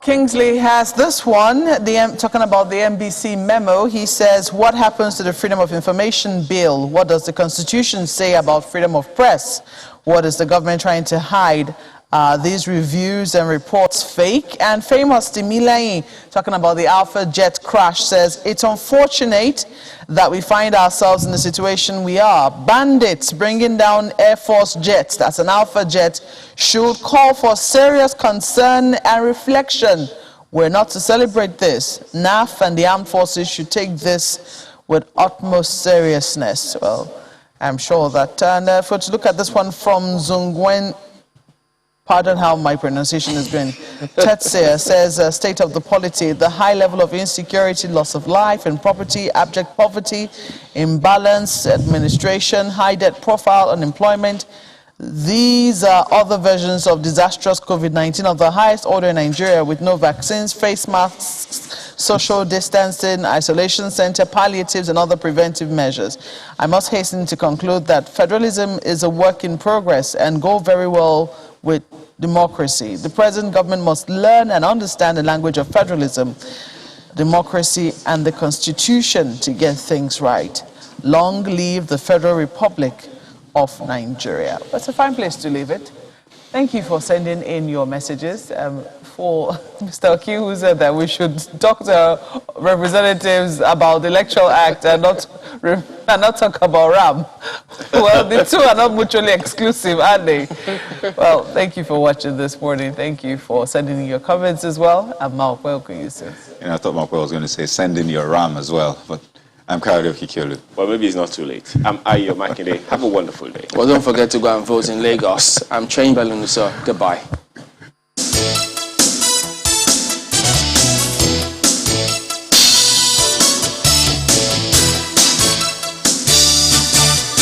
Kingsley has this one, talking about the MBC memo. He says, what happens to the Freedom of Information Bill? What does the Constitution say about freedom of press? What is the government trying to hide? These reviews and reports fake? And famous Timileyin, talking about the Alpha Jet crash, says, it's unfortunate that we find ourselves in the situation we are. Bandits bringing down Air Force jets, that's an Alpha Jet, should call for serious concern and reflection. We're not to celebrate this. NAF and the armed forces should take this with utmost seriousness. Well, I'm sure that. And if we look at this one from Zungwen, pardon how my pronunciation has been. Tetsia says, state of the polity, the high level of insecurity, loss of life and property, abject poverty, imbalance, administration, high debt profile, unemployment. These are other versions of disastrous COVID-19 of the highest order in Nigeria, with no vaccines, face masks, social distancing, isolation center, palliatives, and other preventive measures. I must hasten to conclude that federalism is a work in progress and go very well with democracy. The present government must learn and understand the language of federalism, democracy, and the Constitution to get things right. Long live the Federal Republic of Nigeria. That's a fine place to leave it. Thank you for sending in your messages. For Mr. Oki, who said that we should talk to representatives about the Electoral Act and not talk about RAM. Well, the two are not mutually exclusive, are they? Well, thank you for watching this morning. Thank you for sending in your comments as well. And Mark, welcome you, sir. I thought Mark was going to say send in your RAM as well, but I'm Kayode Okikiolu. Well, maybe it's not too late. I'm Ayo Makinde. Have a wonderful day. Well, don't forget to go and vote in Lagos. I'm Chamberlain, sir. Goodbye.